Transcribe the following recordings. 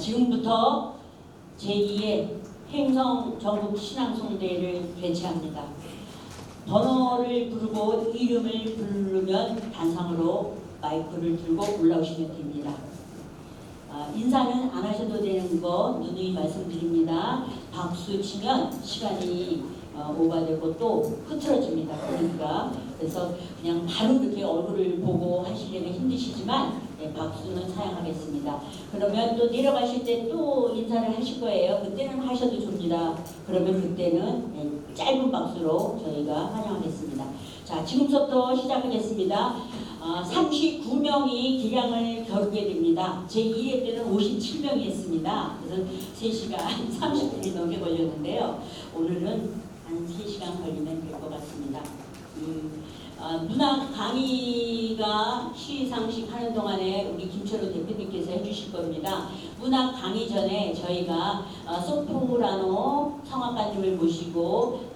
지금부터 제2의 행성 전국 신앙송대회를 개최합니다. 번호를 부르고 이름을 부르면 단상으로 마이크를 들고 올라오시면 됩니다. 인사는 안 하셔도 되는 거 누누이 말씀드립니다. 박수 치면 시간이 오버되고 또 흐트러집니다. 그러니까 그래서 그냥 바로 이렇게 얼굴을 보고 하시려면 힘드시지만 박수는 사용하겠습니다. 그러면 또 내려가실 때 또 인사를 하실 거예요. 그때는 하셔도 됩니다. 그러면 그때는 짧은 박수로 저희가 환영하겠습니다. 자, 지금부터 시작하겠습니다. 39명이 기량을 겨루게 됩니다. 제2회 때는 57명이 했습니다. 그래서 3시간 30분이 넘게 걸렸는데요. 오늘은 한 3시간 걸리면 될 것 같습니다. 문학 강의가 시상식 하는 동안에 우리 김철우 대표님께서 해주실 겁니다. 문학 강의 전에 저희가 소프라노 성악가님을 모시고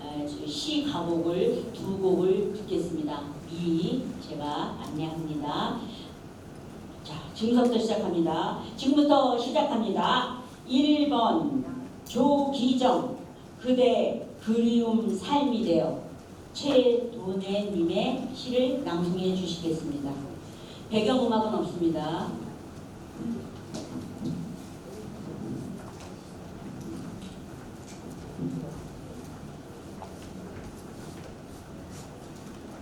시 가곡을 2곡을 듣겠습니다. 미리 제가 안내합니다. 자, 지금부터 시작합니다. 1번 조기정 그대 그리움 삶이 되어 최도내님의 시를 낭송해 주시겠습니다. 배경음악은 없습니다.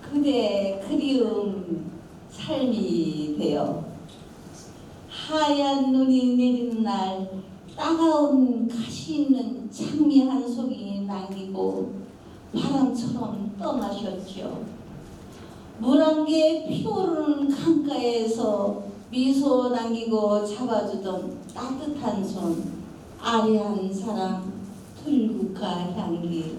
그대 그리움 삶이 되어 하얀 눈이 내리는 날 따가운 가시 있는 장미 한 송이 남기고 바람처럼 떠나셨죠. 물안개 피오르는 강가에서 미소 남기고 잡아주던 따뜻한 손, 아리한 사랑, 들국화 향기.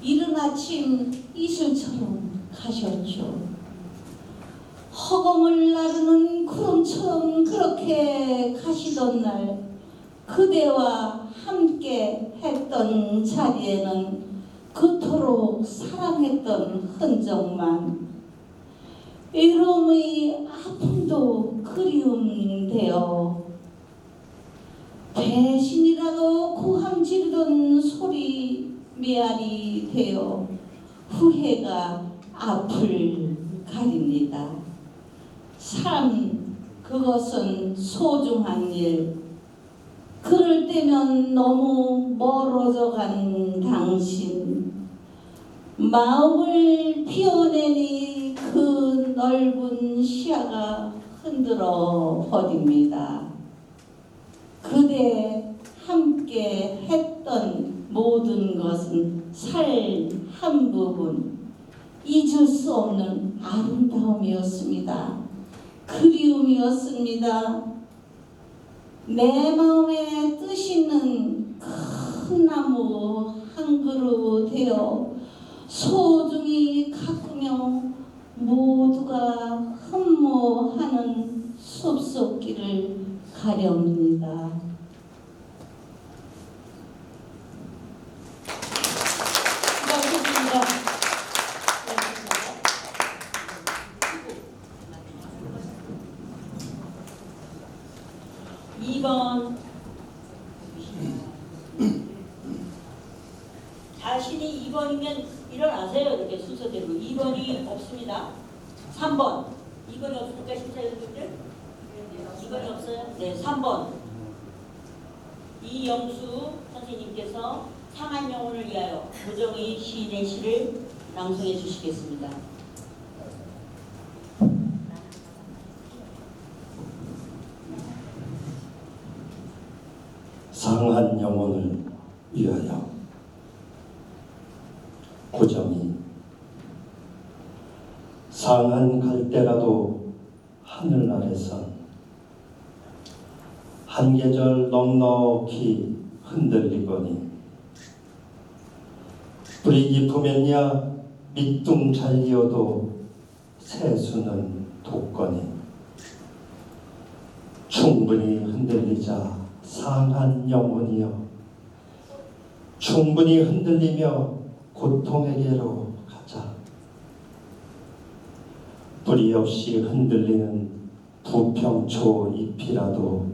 이른 아침 이슬처럼 가셨죠. 허공을 나르는 구름처럼 그렇게 가시던 날 그대와 함께 했던 자리에는 그토록 사랑했던 흔적만 외로움의 아픔도 그리움되어 배신이라고 고함 지르던 소리 메아리 되어 후회가 앞을 가립니다. 삶 그것은 소중한 일. 그럴 때면 너무 멀어져 간 당신 마음을 피워내니 그 넓은 시야가 흔들어 버립니다. 그대 함께 했던 모든 것은 살 한 부분 잊을 수 없는 아름다움이었습니다. 그리움이었습니다. 내 마음에 뜻 있는 큰 나무 한 그루 되어 소중히 가꾸며 모두가 흠모하는 숲속길을 가렵니다. 수고하셨습니다. 2번 자신이 2번이면 일어나세요. 이렇게 순서대로. 2번이 없습니다. 3번 2번이 없으니까 심사위원님들 2번이 없어요? 네, 3번 이영수 선생님께서 상한 영혼을 위하여 고정희 시인의 시를 낭송해 주시겠습니다. 상한 영혼을 위하여. 고정희. 상한 갈대라도 하늘 아래선 한 계절 넉넉히 흔들리거니 뿌리 깊으면야 밑둥 잘리어도 새수는 돋거니 충분히 흔들리자 상한 영혼이여 충분히 흔들리며 고통에게로 가자. 뿌리 없이 흔들리는 부평초 잎이라도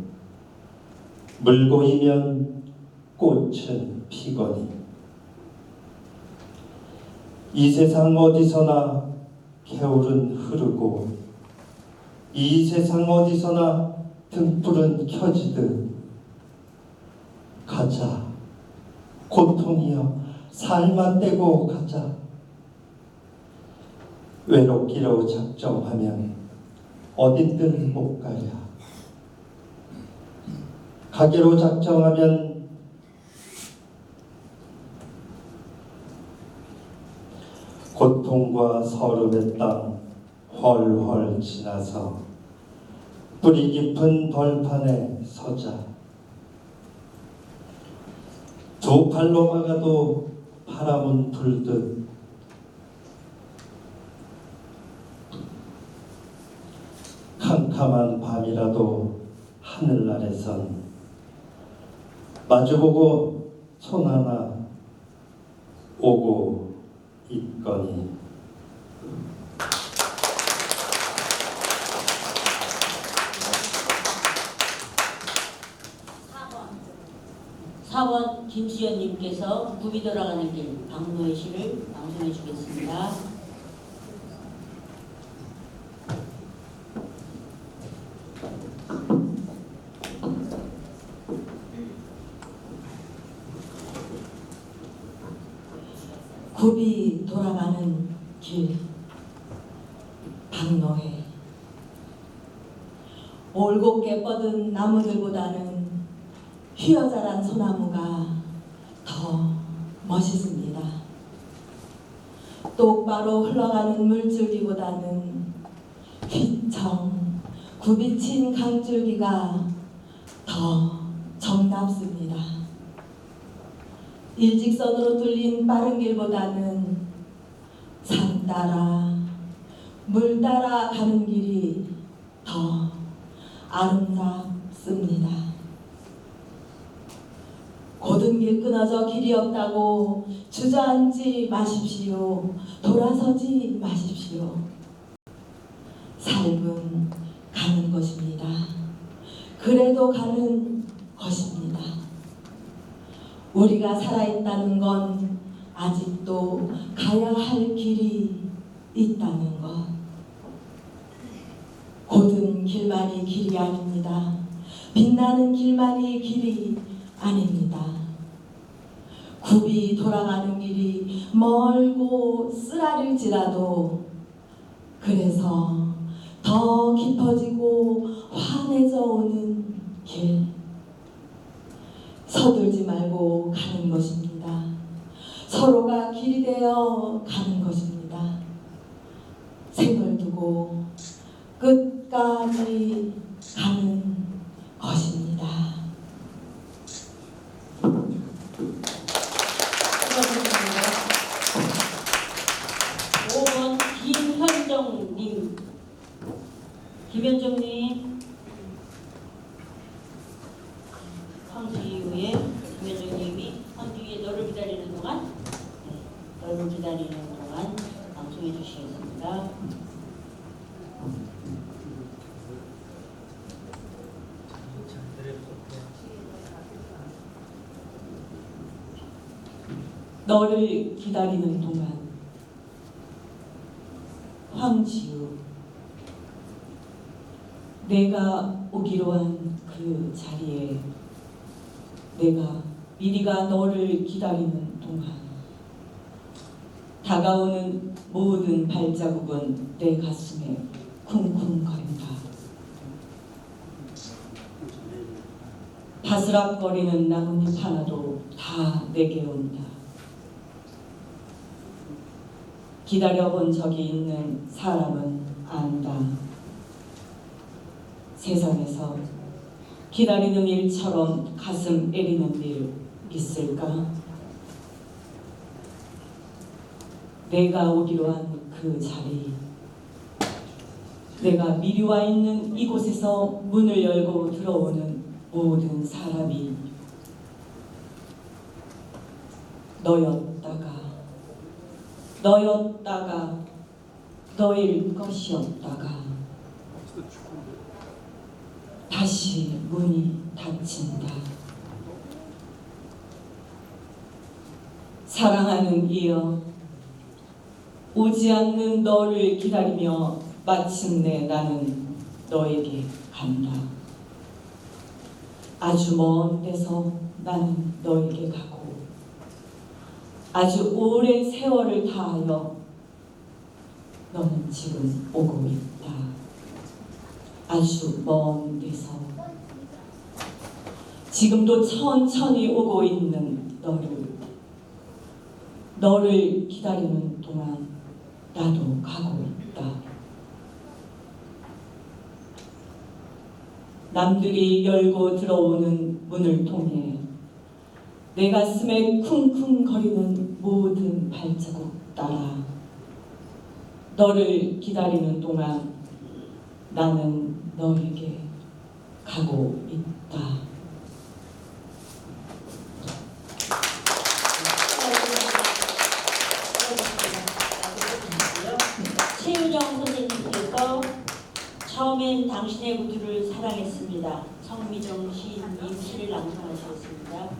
물고이면 꽃은 피거니 이 세상 어디서나 개울은 흐르고 이 세상 어디서나 등불은 켜지듯 가자 고통이여 살만 떼고 가자. 외롭기로 작정하면 어딘들 못 가랴. 가기로 작정하면 고통과 서름의 땅 훨훨 지나서 뿌리 깊은 벌판에 서자. 두 팔로 막아도 바람은 불듯 캄캄한 밤이라도 하늘 아래선 마주보고 손 하나 오고 있거니. 4번 김수연님께서 굽이 돌아가는 길 박노의 시를 방송해 주겠습니다. 굽이 돌아가는 길 박노해. 올곧게 뻗은 나무들보다는 휘어자란 소나무가 더 멋있습니다. 똑바로 흘러가는 물줄기보다는 휘청 굽이친 강줄기가 더 정답습니다. 일직선으로 뚫린 빠른 길보다는 산 따라 물 따라 가는 길이 더 아름답습니다. 고든 길 끊어져 길이 없다고 주저앉지 마십시오. 돌아서지 마십시오. 삶은 가는 것입니다. 그래도 가는 것입니다. 우리가 살아있다는 건 아직도 가야 할 길이 있다는 것. 고든 길만이 길이 아닙니다. 빛나는 길만이 길이 아닙니다. 굽이 돌아가는 길이 멀고 쓰라릴지라도 그래서 더 깊어지고 환해져 오는 길. 서둘지 말고 가는 것입니다. 서로가 길이 되어 가는 것입니다. 생을 두고 끝까지 가는 것입니다. 5번 김현정님. 김현정님. 황지우의 김현정님이 황지우의 너를 기다리는 동안 너를 기다리는 동안 방송해 주시겠습니다. 너를 기다리는 동안. 황지우. 내가 오기로 한 그 자리에 내가 미리가 너를 기다리는 동안 다가오는 모든 발자국은 내 가슴에 쿵쿵거린다. 바스락거리는 나뭇잎 하나도 다 내게 온다. 기다려본 적이 있는 사람은 안다. 세상에서 기다리는 일처럼 가슴 애리는 일 있을까? 내가 오기로 한 그 자리, 내가 미리 와 있는 이곳에서 문을 열고 들어오는 모든 사람이 너였다가 너일 것이었다가 다시 문이 닫힌다. 사랑하는 이여, 오지 않는 너를 기다리며 마침내 나는 너에게 간다. 아주 먼 데서 나는 너에게 가고 아주 오랜 세월을 다하여 너는 지금 오고 있다. 아주 먼 데서 지금도 천천히 오고 있는 너를 기다리는 동안 나도 가고 있다. 남들이 열고 들어오는 문을 통해 내 가슴에 쿵쿵거리는 모든 발자국 따라 너를 기다리는 동안 나는 너에게 가고 있다. 최윤영 선생님께서 처음엔 당신의 구두를 사랑했습니다. 성미정 시인님 시를 낭송하시겠습니다.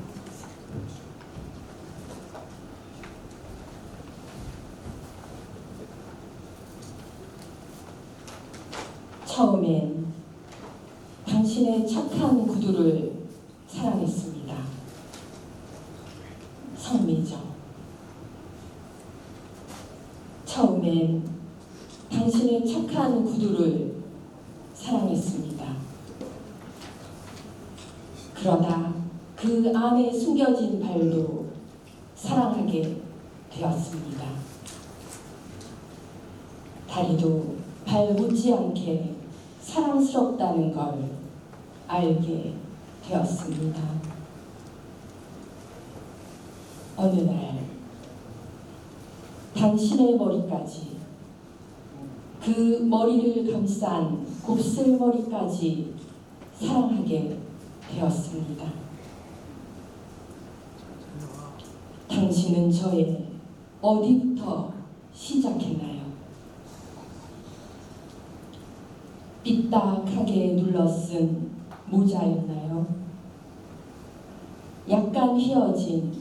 처음엔 당신의 착한 구두를 사랑했습니다. 성미정. 처음엔 당신의 착한 구두를 사랑했습니다. 그러다 그 안에 숨겨진 발도 사랑하게 되었습니다. 다리도 발 묻지 않게 사랑스럽다는 걸 알게 되었습니다. 어느 날 당신의 머리까지, 그 머리를 감싼 곱슬머리까지 사랑하게 되었습니다. 당신은 저의 어디부터 시작했나요? 삐딱하게 눌러쓴 모자였나요? 약간 휘어진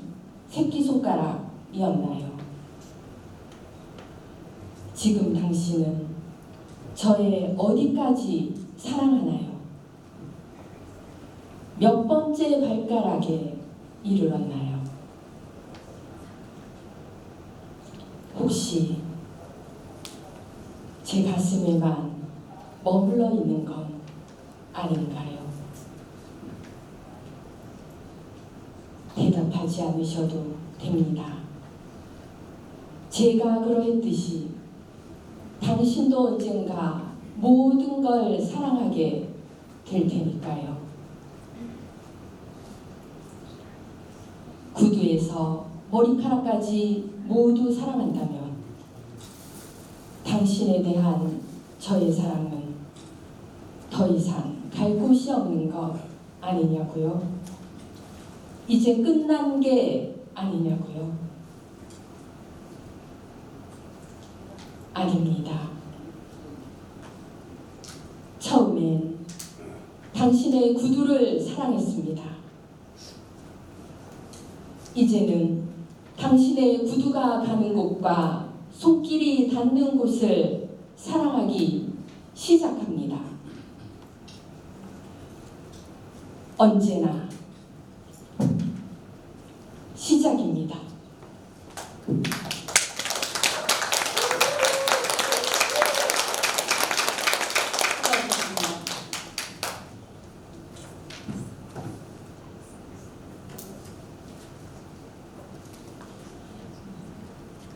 새끼손가락이었나요? 지금 당신은 저의 어디까지 사랑하나요? 몇 번째 발가락에 이르렀나요? 혹시 제 가슴에만 머물러 있는 건 아닌가요? 대답하지 않으셔도 됩니다. 제가 그러했듯이 당신도 언젠가 모든 걸 사랑하게 될 테니까요. 구두에서 머리카락까지 모두 사랑한다면 당신에 대한 저의 사랑은 더 이상 갈 곳이 없는 것 아니냐고요? 이제 끝난 게 아니냐고요? 아닙니다. 처음엔 당신의 구두를 사랑했습니다. 이제는 당신의 구두가 가는 곳과 손길이 닿는 곳을 사랑하기 시작합니다. 언제나 시작입니다.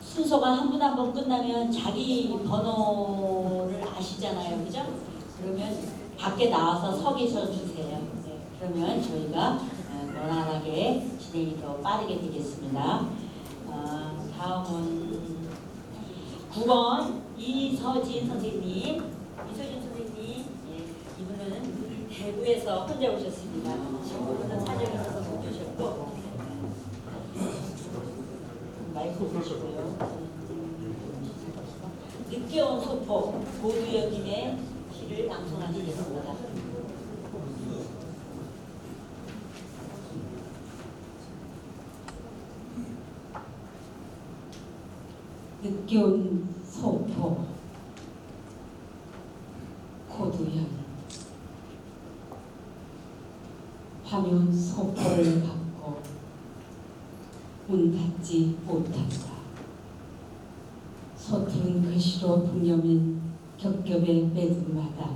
순서가 한 분 한 분 끝나면 자기 번호를 아시잖아요, 그죠? 그러면 밖에 나와서 서 계셔 주세요. 네, 그러면 저희가 원활하게 진행이 더 빠르게 되겠습니다. 다음은 9번 이서진 선생님. 이서진 선생님, 예, 이분은 대구에서 혼자 오셨습니다. 친구분은 사정이 있어서 못 오셨고, 마이크 보시고요. 늦게 온 소포 고두여김의 시를 낭송하시겠습니다. 늦게 온 소포 고두현 밤에 온 소포를 받고 문 닫지 못한다. 서투른 글씨로 동여맨 겹겹의 매듭마다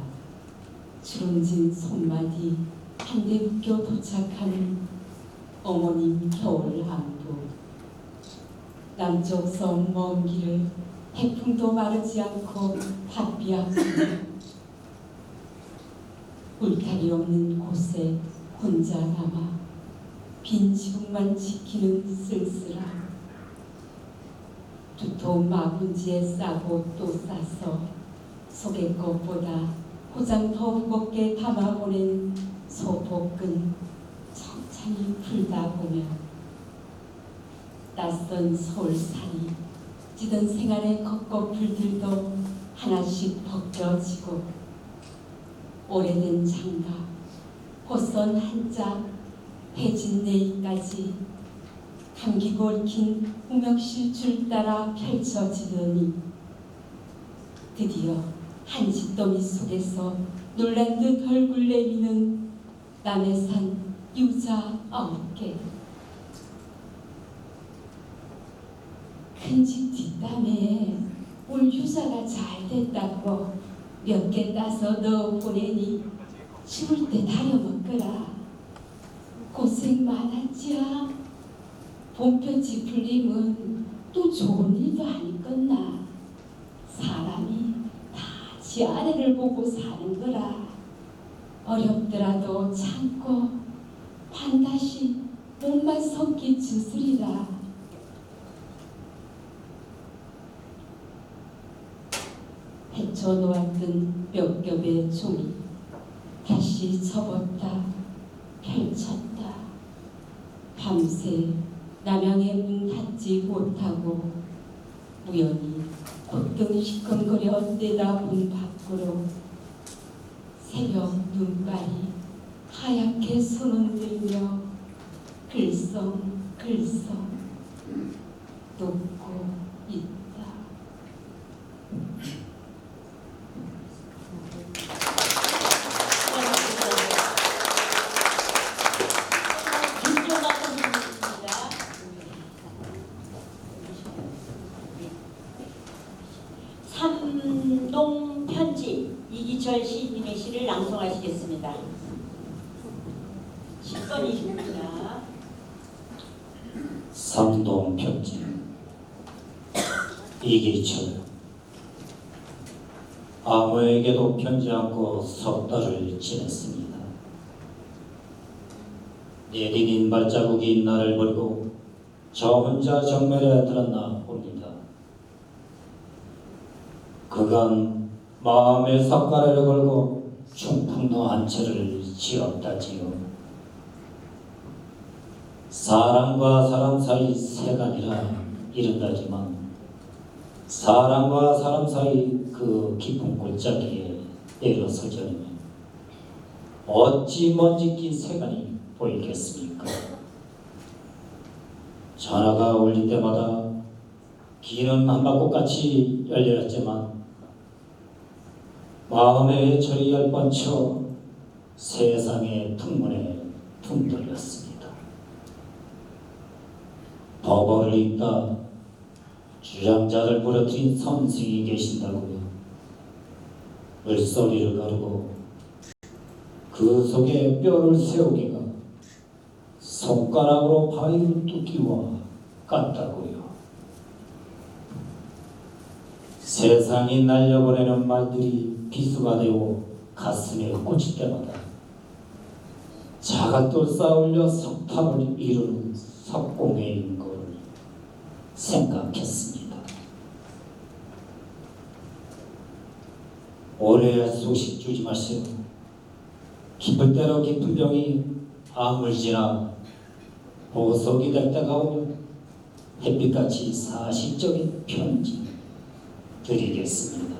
주름진 손마디 한 대 묶여 도착하는 어머님 겨울항도 남쪽 섬 먼 길을 태풍도 마르지 않고 바삐하고 울타리 없는 곳에 혼자 남아 빈 지붕만 지키는 쓸쓸함 두터운 마군지에 싸고 또 싸서 속의 것보다 포장 더 무겁게 담아보낸 소복근 천천히 풀다 보면 낯선 서울살이 찌든 생활의 겉꺼풀들도 하나씩 벗겨지고 오래된 장갑 호선 한짝 해진 내일까지 감기고 얽힌 우명실 줄 따라 펼쳐지더니 드디어 한 집더미 속에서 놀란 듯 얼굴 내미는 남해산 유자 9개 큰 집 뒷담에 올 유자가 잘 됐다고 몇 개 따서 넣어 보내니 추울 때 다려 먹거라. 고생 많았지야. 봄볕이 풀리면 또 좋은 일도 아니겠나. 사람이 다 지 아래를 보고 사는 거라. 어렵더라도 참고 반드시 몸만 섞기 주스리라. 헤쳐놓았던 몇 겹의 종이 다시 접었다 펼쳤다. 밤새 남양의 문 닫지 못하고 우연히 곧등 시큰거려 내다본 밖으로 새벽 눈발이 하얗게 손흔들며 글썽글썽 녹고 있다. 삼동 편지 이기철 시인님의 시를 낭송하시겠습니다. 10번이십니다. 삼동 편지 이기철. 아무에게도 편지 않고 석 달을 지냈습니다. 내디딘 발자국이 나를 버리고 저 혼자 정멸에 들었나 봅니다. 그간 마음의 석가래를 걸고 충풍로 한 채를 지었다지요. 사람과 사람 사이 세간이라 이른다지만 사람과 사람 사이 그 깊은 골짜기에 내려서자니 어찌 먼지 낀 세간이 보이겠습니까? 전화가 울릴 때마다 귀는 한바꽃같이 열렸지만 마음의 철이 열번쳐 세상의 풍문에 둥들렸습니다. 법어를 읽다 주장자를 부러뜨린 선생이 계신다고요. 물소리를 가르고 그 속에 뼈를 세우기가 손가락으로 바위를 뚫기와 같다고요. 세상이 날려보내는 말들이 비수가 되어 가슴에 꽂힐 때마다 자갈돌 쌓아올려 석탑을 이루는 석공회인 걸 생각했습니다. 오래 소식 주지 마세요. 깊을 대로 깊은 병이 아물지나 보석이 될 때가 오면 햇빛같이 사실적인 편지 드리겠습니다.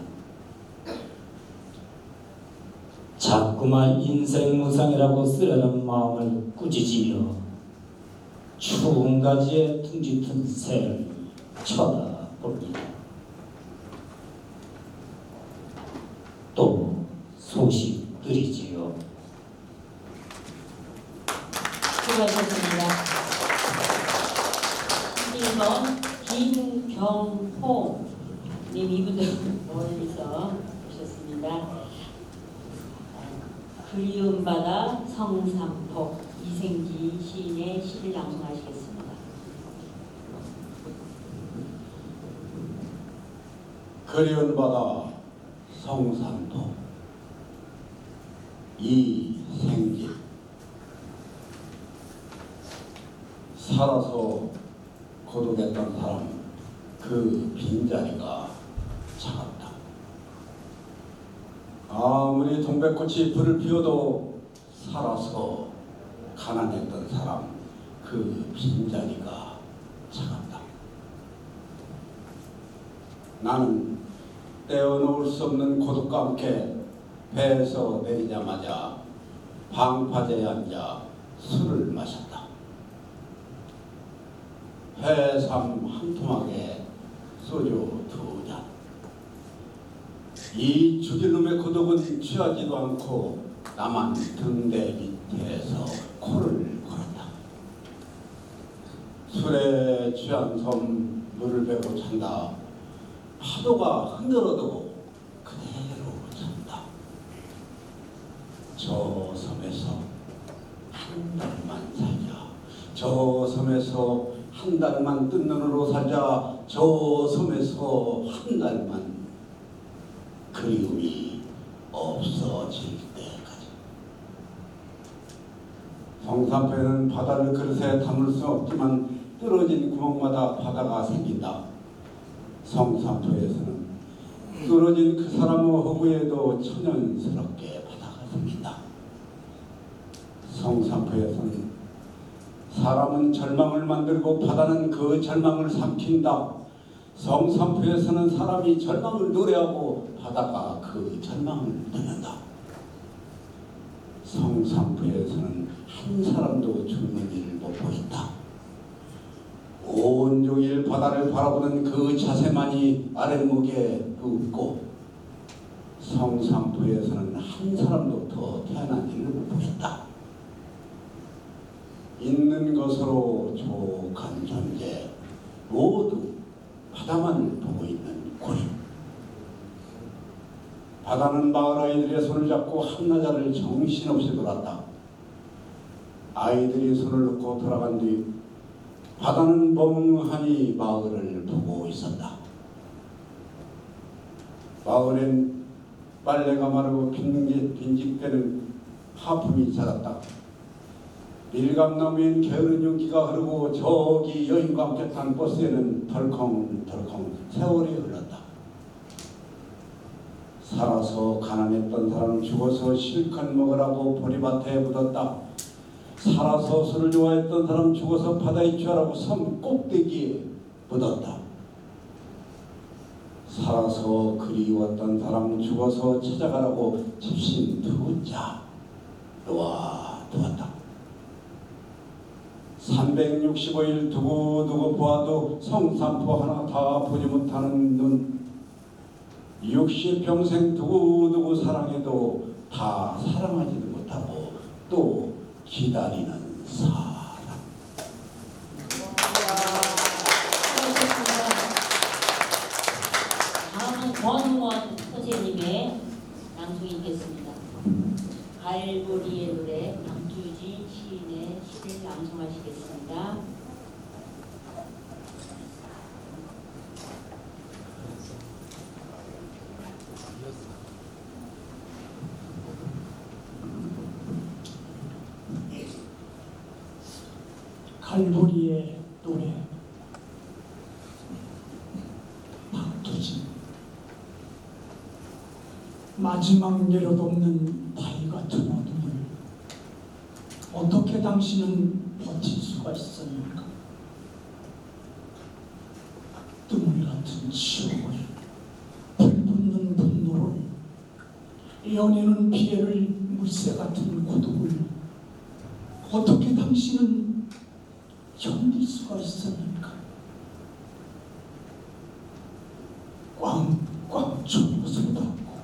자꾸만 인생무상이라고 쓰려는 마음을 꾸짖으며 추운 가지에 둥짓은 새를 쳐다봅니다. 소식들이지요. 수고하셨습니다. 1번 김경호 님, 이분들 멀리서 오셨습니다. 그리운 바다 성삼포 이생기 시인의 시를 낭송하시겠습니다. 그리운 바다 성산포 이생기. 살아서 고독했던 사람 그 빈자리가 차갑다. 아무리 동백꽃이 불을 피워도 살아서 가난했던 사람 그 빈자리가 차갑다. 나는 떼어놓을 수 없는 고독과 함께 배에서 내리자마자 방파제에 앉아 술을 마셨다. 해삼 한 토막에 소주 2잔. 이 죽일놈의 고독은 취하지도 않고 나만 등대 밑에서 코를 걸었다. 술에 취한 섬 물을 베고 잔다. 파도가 흔들어도 그대로 잔다. 저 섬에서 한 달만 살자. 저 섬에서 한 달만 뜬 눈으로 살자. 저 섬에서 한 달만 그리움이 없어질 때까지. 성산포에는 바다를 그릇에 담을 수 없지만 뚫어진 구멍마다 바다가 생긴다. 성산포에서는 뚫어진 그 사람의 허구에도 천연스럽게 바다가 생긴다. 성산포에서는 사람은 절망을 만들고 바다는 그 절망을 삼킨다. 성산포에서는 사람이 절망을 노래하고 바다가 그 절망을 듣는다. 성산포에서는 한 사람도 죽는 일을 못 보인다. 온종일 바다를 바라보는 그 자세만이 아랫목에 눕고 성산포에서는 한 사람도 더 태어난 일을 못 보인다. 있는 것으로 족한 존재 모두 바다만 보고 있는 고리. 바다는 마을 아이들의 손을 잡고 한나자를 정신없이 돌았다. 아이들이 손을 놓고 돌아간 뒤 바다는 멍하니 마을을 보고 있었다. 마을엔 빨래가 마르고 빈집되는 하품이 잦았다. 밀감나무엔 게으른 윤기가 흐르고 저기 여인과 함께 탄 버스에는 덜컹덜컹 세월이 흘렀다. 살아서 가난했던 사람은 죽어서 실컷 먹으라고 보리밭에 묻었다. 살아서 술을 좋아했던 사람 죽어서 바다에 취하라고 섬 꼭대기에 묻었다. 살아서 그리웠던 사람 죽어서 찾아가라고 집신 2자 놓아두었다. 365일 두고두고 보아도 성산포 하나 다 보지 못하는 눈. 60평생 두고두고 사랑해도 다 사랑하지도 못하고 또 기다리는 사람. 다음은 권웅원 선생님의 낭송이 있겠습니다. 갈보리의 노래 강주지 시인의 시를 낭송하시겠습니다. 갈보리의 노래. 박두진. 마지막 내려놓는 바위 같은 어둠을 어떻게 당신은 버틸 수가 있습니까? 눈물 같은 치욕을, 불붙는 분노를, 연애는 피해를 물새 같은 고독을 어떻게 당신은 견딜 수가 있습니까? 꽝꽝 졸음을 쏟았고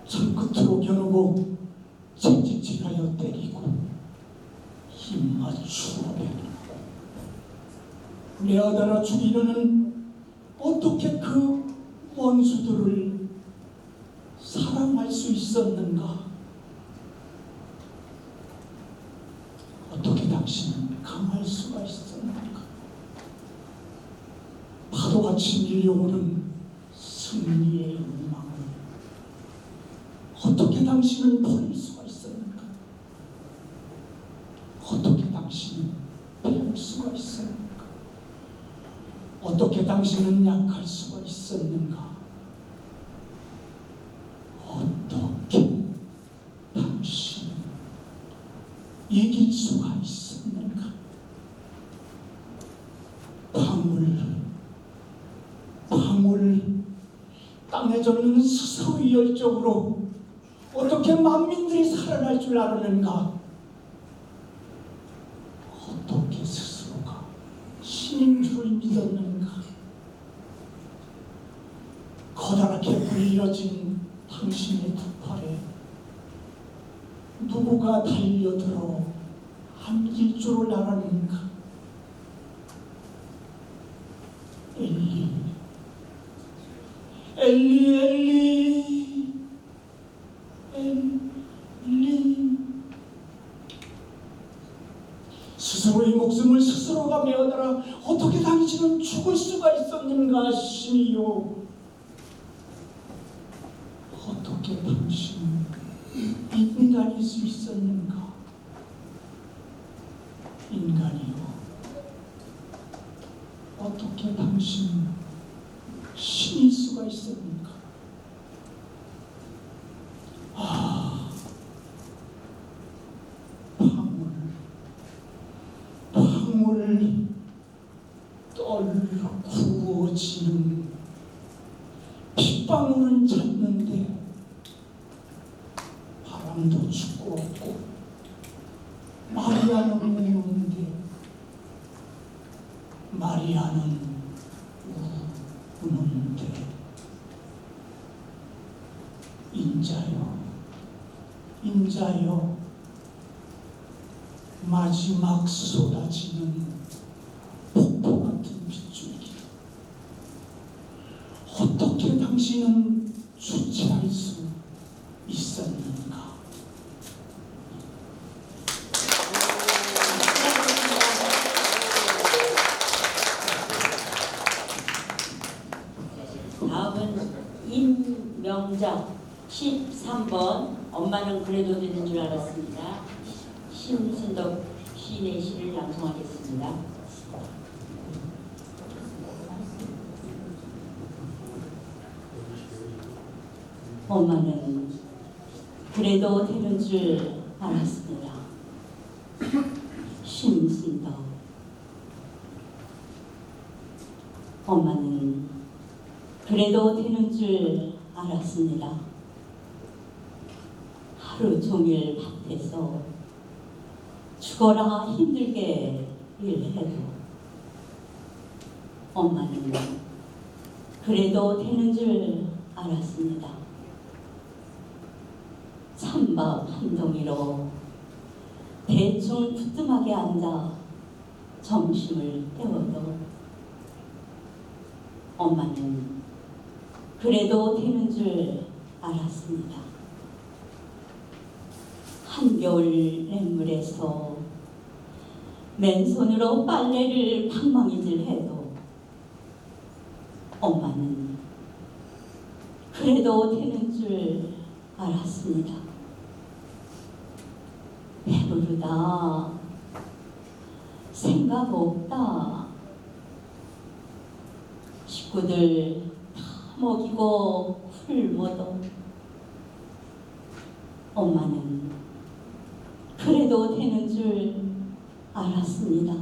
참 죽여놓고 채찍질하여 때리고 힘 맞추어 베고 내 아들아 죽이려는 어떻게 그 원수들을 사랑할 수 있었는가? 어떻게 당신은 강할 수가 있었는가? 파도같이 밀려오는 승리의 욕망을 어떻게 당신은 버릴 수가 있었는가? 어떻게 당신은 배울 수가 있었는가? 어떻게 당신은 약할 수가 있었는가? 어떻게 당신은 이길 수가 있었는가? 방울 땅에 젖는 스스로의 열정으로 어떻게 만민들이 살아날 줄 알았는가? 어떻게 스스로가 신인 줄을 믿었는가? 커다랗게 불려진 당신의 두 팔에 누구가 달려들어 안길 줄을 알았는가? 엘리 스스로의 목숨을 스스로가 메어다라 어떻게 당신은 죽을 수가 있었는가? 신이요, 어떻게 당신은 인간일 수 있었는가? 인간이요, 어떻게 당신은 신일 수가 있었는가? 방울 떨 구워지는 빗방울은 잤는데 바람도 죽고 없고 마리아는 우는데 마리아는 우는데 인자여 마지막 쏟아지는 폭포 같은 빗줄기 어떻게 당신은 주체할 수 있었는가? 다음은 임명작 13번. 엄마는 그래도 되는 줄 알았습니다. 심순덕 시인의 시를 낭송하겠습니다. 엄마는 그래도 되는 줄 알았습니다. 심순덕. 엄마는 그래도 되는 줄 알았습니다. 하루 종일 밭에서 죽어라 힘들게 일해도 엄마는 그래도 되는 줄 알았습니다. 찬밥 한 덩이로 대충 부뚜막에 앉아 점심을 때워도 엄마는 그래도 되는 줄 알았습니다. 한겨울 냇물에서 맨손으로 빨래를 방망이질 해도 엄마는 그래도 되는 줄 알았습니다. 배부르다, 생각 없다, 식구들 다 먹이고 굶어도 엄마는 그래도 되는 줄 알았습니다.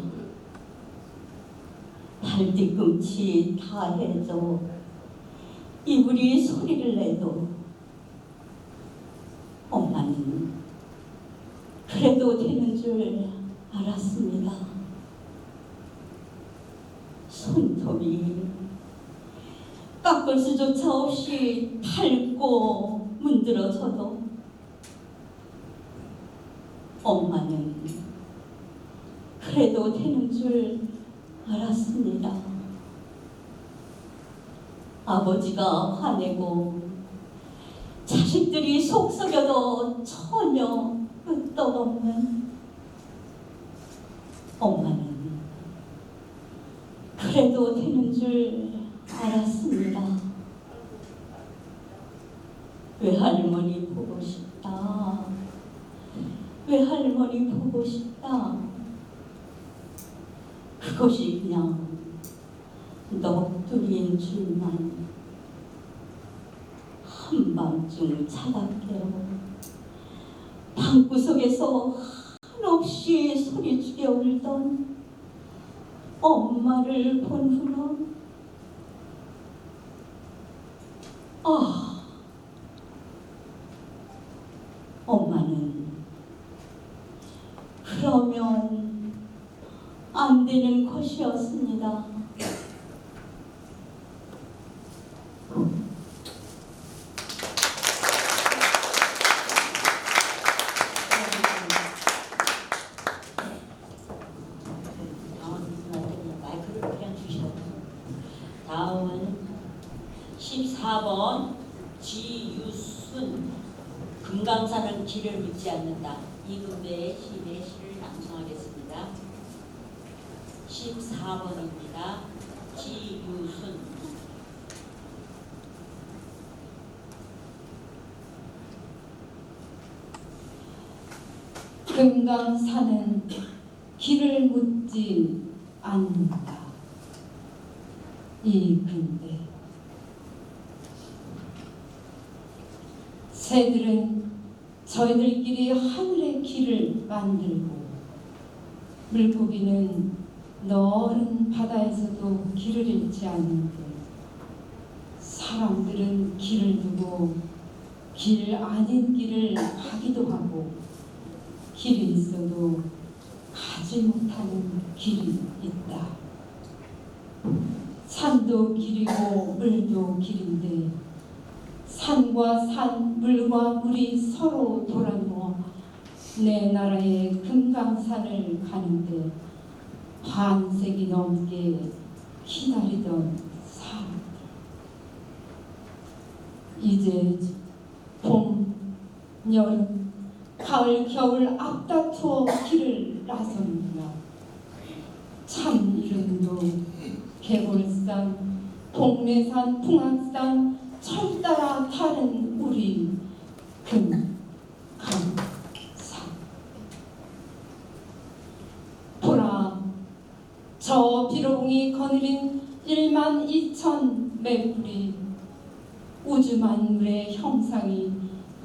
발 뒤꿈치 다 해도 이불이 소리를 내도 엄마는 그래도 되는 줄 알았습니다. 손톱이 깎을 수조차 없이 닳고 문드러져도 엄마는 그래도 되는 줄 알았습니다. 아버지가 화내고 자식들이 속썩여도 전혀 끄떡없는 엄마는 그래도 되는 줄 알았습니다. 외할머니 보고 싶다. 외할머니 보고 싶다. 그것이 그냥 넋두리인 줄만 한밤중 자다 깨어 방구석에서 한없이 소리 죽여 울던 엄마를 본 후로 엄마는 그러면 안 되는 것이었습니다. 마이크를 그냥 주셔도. 다음은 14번 지유순. 금강산은 길을 묻지 않는다. 이금배의 시의 시를 낭송하겠습니다. 14번입니다. 지유순. 금강산은 길을 묻지 않는다. 이금배. 새들은 저희들끼리 하늘의 길을 만들고 물고기는 넓은 바다에서도 길을 잃지 않는데 사람들은 길을 두고 길 아닌 길을 가기도 하고 길이 있어도 가지 못하는 길이 있다. 산도 길이고 물도 길인데 산과 산, 물과 물이 서로 돌아누워 내 나라의 금강산을 가는데 반세기 넘게 기다리던 사람들. 이제 봄, 여름, 가을, 겨울 앞다투어 길을 나서는구나. 참 이름도 개골산, 동래산, 풍악산, 철 따라 타는 우리 금강산. 보라, 저 비로봉이 거느린 12,000 매풀이 우주 만물의 형상이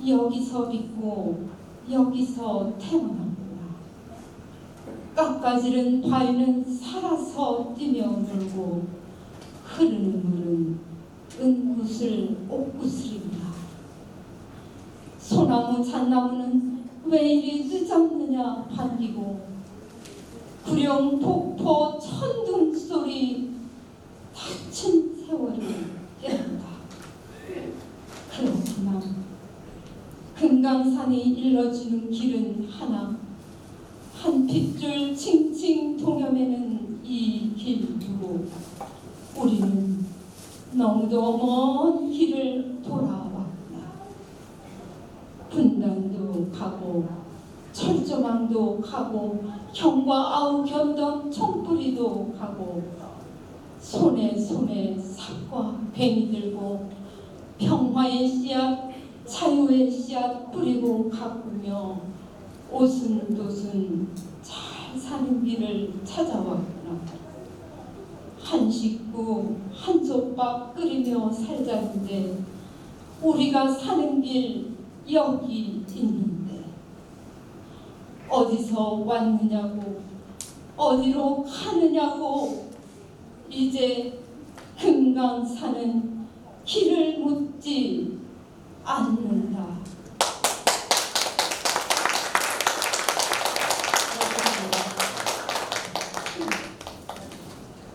여기서 빛고 여기서 태어났구나. 깎아지른 바위는 살아서 뛰며 놀고 흐르는 물은 은구슬 옥구슬입니다. 소나무 잣나무는 왜 이리 늦었느냐 반기고 구령 폭포 천둥 소리 다친 세월을 깨닫다. 그렇구나. 금강산이 일러주는 길은 하나. 한 핏줄 칭칭 동여매는 이 길 두고 우리는 너무도 먼 길을 돌아왔구나. 분단도 가고 철조망도 가고 형과 아우 견던 총뿌리도 가고 손에 삽과 뱀이 들고 평화의 씨앗 자유의 씨앗 뿌리고 가꾸며 오순도순 잘 사는 길을 찾아왔구나. 한 식구 한 솥밥 끓이며 살자는데 우리가 사는 길 여기 있는데 어디서 왔느냐고 어디로 가느냐고 이제 금강산은 길을 묻지 않는다.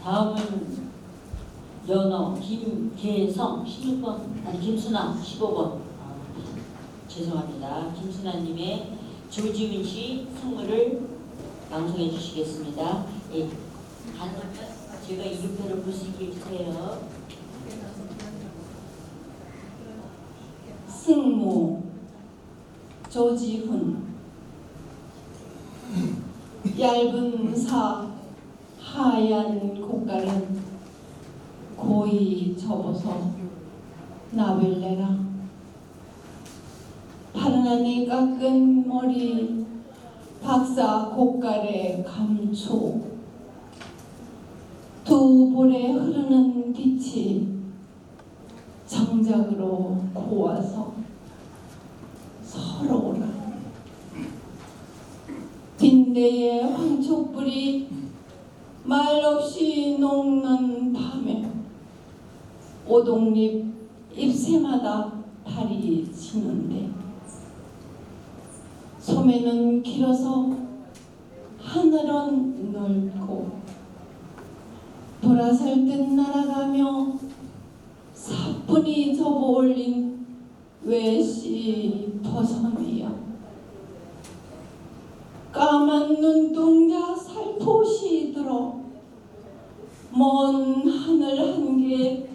다음은 연어 김계성 16번 아니 김순아 15번 죄송합니다. 김순아님의 조지훈 씨 승무를 방송해 주시겠습니다. 예. 간호면 제가 이름표를 볼 수 있게 해주세요. 승모 조지훈. 얇은 사 하얀 고깔은 고이 접어서 나벨레라. 파란하니 깎은 머리 박사 고깔에 감초. 두 볼에 흐르는 빛이 정작으로 고와서 서러워라. 빈대의 황초불이 말없이 녹는 밤에 오동잎 잎새마다 발이 치는데 소매는 길어서 하늘은 넓고 돌아설 듯 날아가며 사뿐히 접어올린 외시 버선이여. 까만 눈동자 살포시 들어 먼 하늘 한 개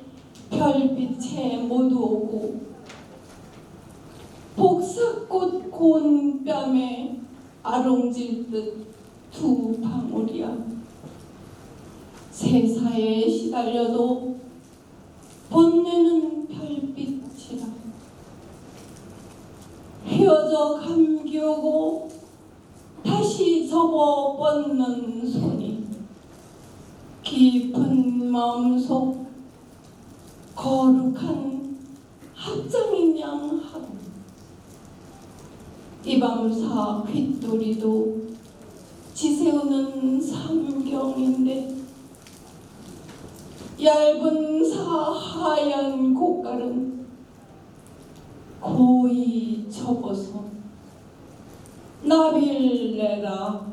별빛에 못 오고 복사꽃 고운 뺨에 아롱질 듯 두 방울이야. 세사에 시달려도 번뇌는 별빛이라. 헤어져 감기오고 다시 접어 뻗는 손이 깊은 마음속 거룩한 합장인 양 하고 이 밤사 귓돌이도 지새우는 삼경인데 얇은 사 하얀 고깔은 고이 접어서 나빌레라.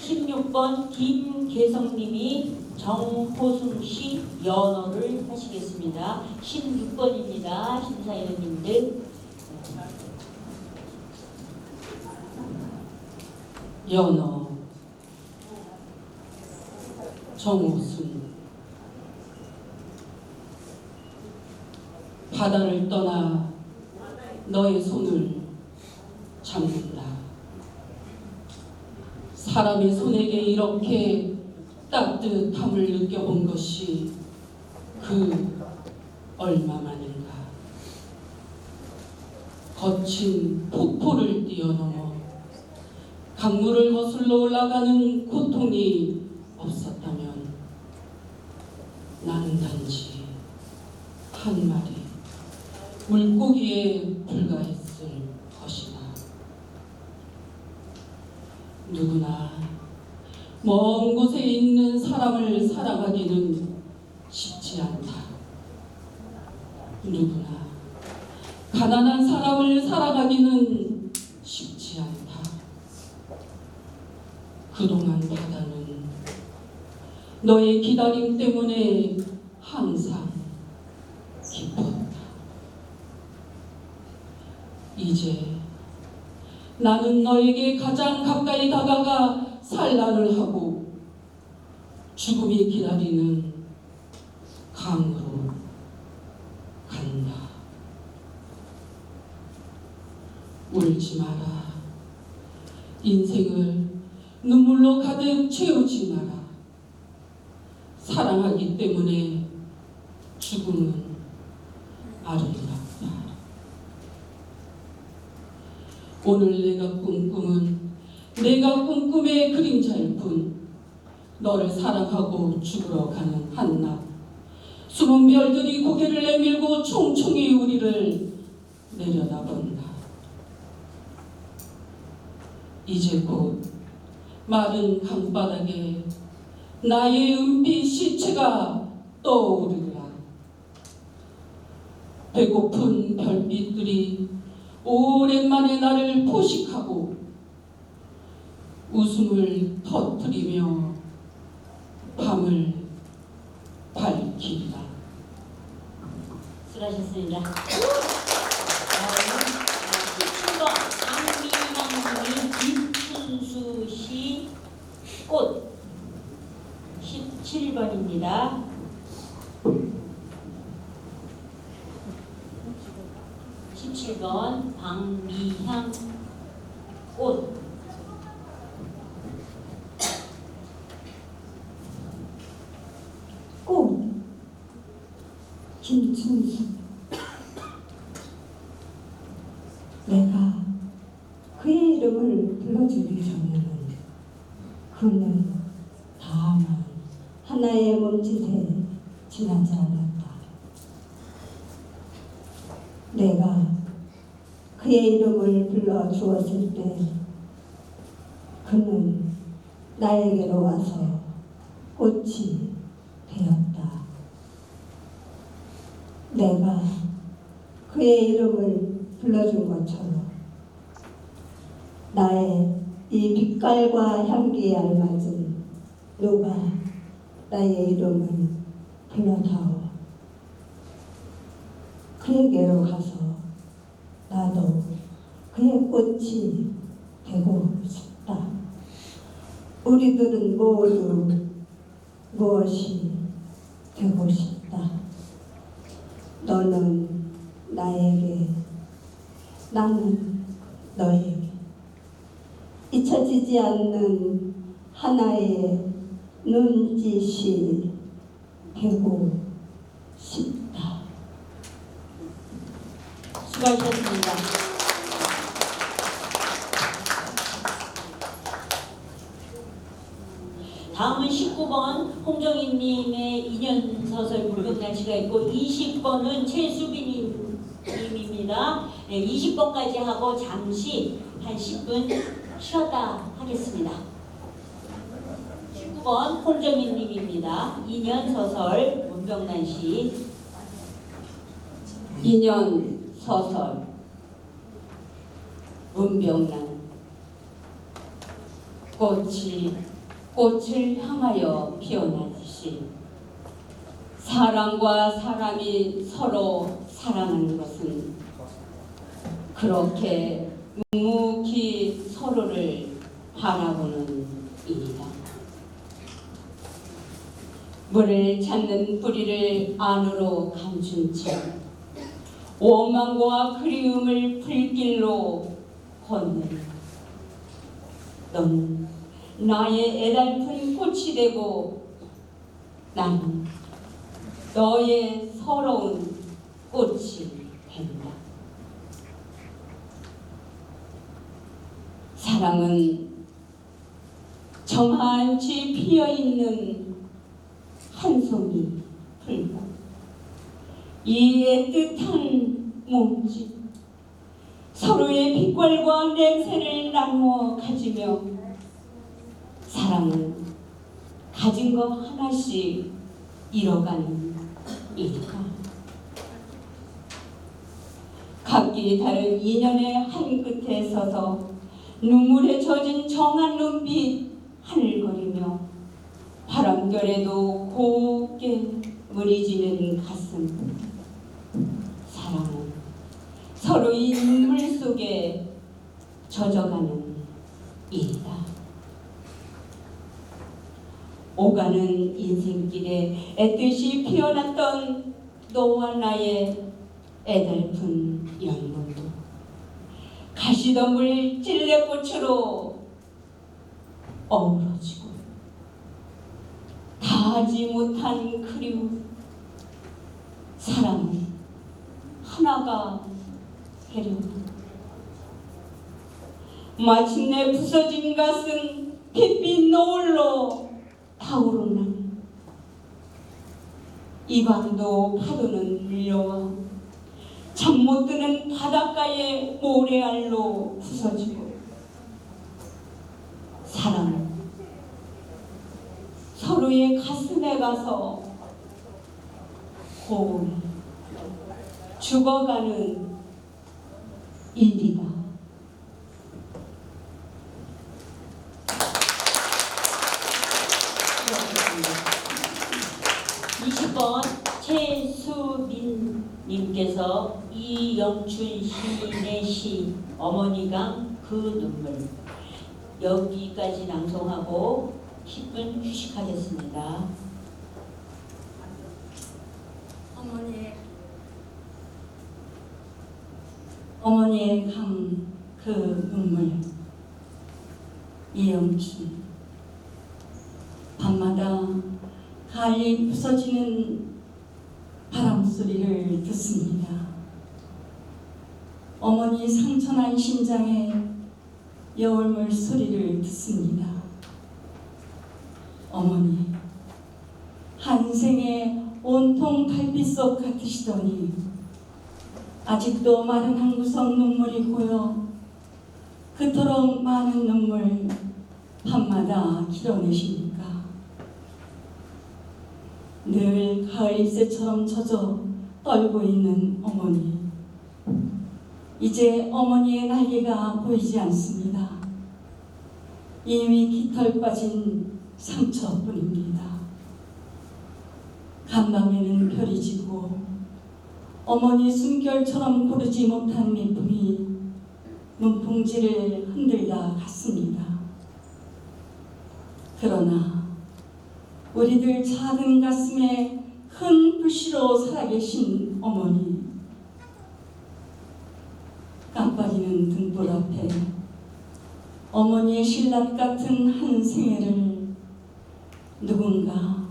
16번 김계성님이 정호승씨 연어를 하시겠습니다. 16번입니다. 심사위원님들. 연어 정호승. 바다를 떠나 너의 손을 잡는다. 사람의 손에게 이렇게 따뜻함을 느껴본 것이 그 얼마만인가. 거친 폭포를 뛰어넘어 강물을 거슬러 올라가는 고통이 없었다면 나는 단지 한 마리 물고기에 불과했을 것이다. 누구나 먼 곳에 있는 사람을 사랑하기는 쉽지 않다. 누구나 가난한 사람을 사랑하기는 쉽지 않다. 그동안 바다는 너의 기다림 때문에 항상 기뻤다. 이제 나는 너에게 가장 가까이 다가가 산란을 하고 죽음이 기다리는 강으로 간다. 울지 마라. 인생을 눈물로 가득 채우지 마라. 사랑하기 때문에 죽음은 아름답다. 오늘 내가 꿈꿈의 그림자일 뿐. 너를 사랑하고 죽으러 가는 한낮 수많은 별들이 고개를 내밀고 총총히 우리를 내려다본다. 이제 곧 마른 강바닥에 나의 은빛 시체가 떠오르리라. 배고픈 별빛들이 오랜만에 나를 포식하고 웃음을 터뜨리며 밤을 밝히리라. 수고하셨습니다. 17번 방미향 꽃. 꽃 김춘수. 내가 그의 이름을 불러주기 전에는 그는 다만 하나의 몸짓에 지나지 않았다. 내가 그의 이름을 불러주었을 때 그는 나에게로 와서 꽃이 되었다. 내가 그의 이름을 불러준 것처럼 나의 이 빛깔과 향기에 알맞은 누가 나의 이름을 불러다오. 그에게로 가서 나도 그의 꽃이 되고 싶다. 우리들은 모두 무엇이 되고 싶다. 너는 나에게, 나는 너에게 잊혀지지 않는 하나의 눈짓이 되고 싶다. 수고하셨습니다. 다음은 19번 홍정희님의 인연서설 물병날씨가 있고 20번은 최수빈님입니다. 네, 20번까지 하고 잠시 한 10분 쉬었다 하겠습니다. 19번 홍정희님입니다. 인연서설 문병날씨. 인연서설 문병난. 꽃이 꽃을 향하여 피어나듯이 사람과 사람이 서로 사랑하는 것은 그렇게 묵묵히 서로를 바라보는 일이다. 물을 찾는 뿌리를 안으로 감춘 채 원망과 그리움을 불길로 걷는 넌 나의 애달픈 꽃이 되고 나는 너의 서러운 꽃이 된다. 사랑은 정한치 피어있는 한 송이 풀과 이 애틋한 몸짓, 서로의 빛깔과 냄새를 나누어 가지며 사랑은 가진 것 하나씩 잃어가는 일이다. 각기 다른 인연의 한 끝에 서서 눈물에 젖은 정한 눈빛 하늘거리며 바람결에도 곱게 무리지는 가슴. 사랑은 서로의 눈물 속에 젖어가는 일이다. 오가는 인생길에 애뜻이 피어났던 너와 나의 애달픈 연분도 가시덤불 찔레꽃으로 어우러지고 다하지 못한 그리움. 사랑은 하나가 되려고 마침내 부서진 가슴 핏빛 노을로 타오르는 이 밤도 파도는 밀려와 잠 못 드는 바닷가의 모래알로 부서지고 사랑은 서로의 가슴에 가서 고운 죽어가는 일이다. 20번 최수민님께서 이영춘 시인의 시 어머니가 그 눈물, 여기까지 낭송하고 10분 휴식하겠습니다. 어머니, 어머니의 강 그 눈물. 이영춘. 밤마다 가을이 부서지는 바람 소리를 듣습니다. 어머니 상처난 심장에 여울물 소리를 듣습니다. 어머니 한 생에 온통 달빛속 같으시더니 아직도 마른 한 구석 눈물이 고여 그토록 많은 눈물 밤마다 길어내십니까? 늘 가을 잎새처럼 젖어 떨고 있는 어머니. 이제 어머니의 날개가 보이지 않습니다. 이미 깃털 빠진 상처뿐입니다. 간밤에는 별이 지고 어머니 숨결처럼 고르지 못한 미풍이 눈풍지를 흔들다 갔습니다. 그러나 우리들 작은 가슴에 큰 불씨로 살아계신 어머니, 깜빡이는 등불 앞에 어머니의 신랑 같은 한 생애를 누군가,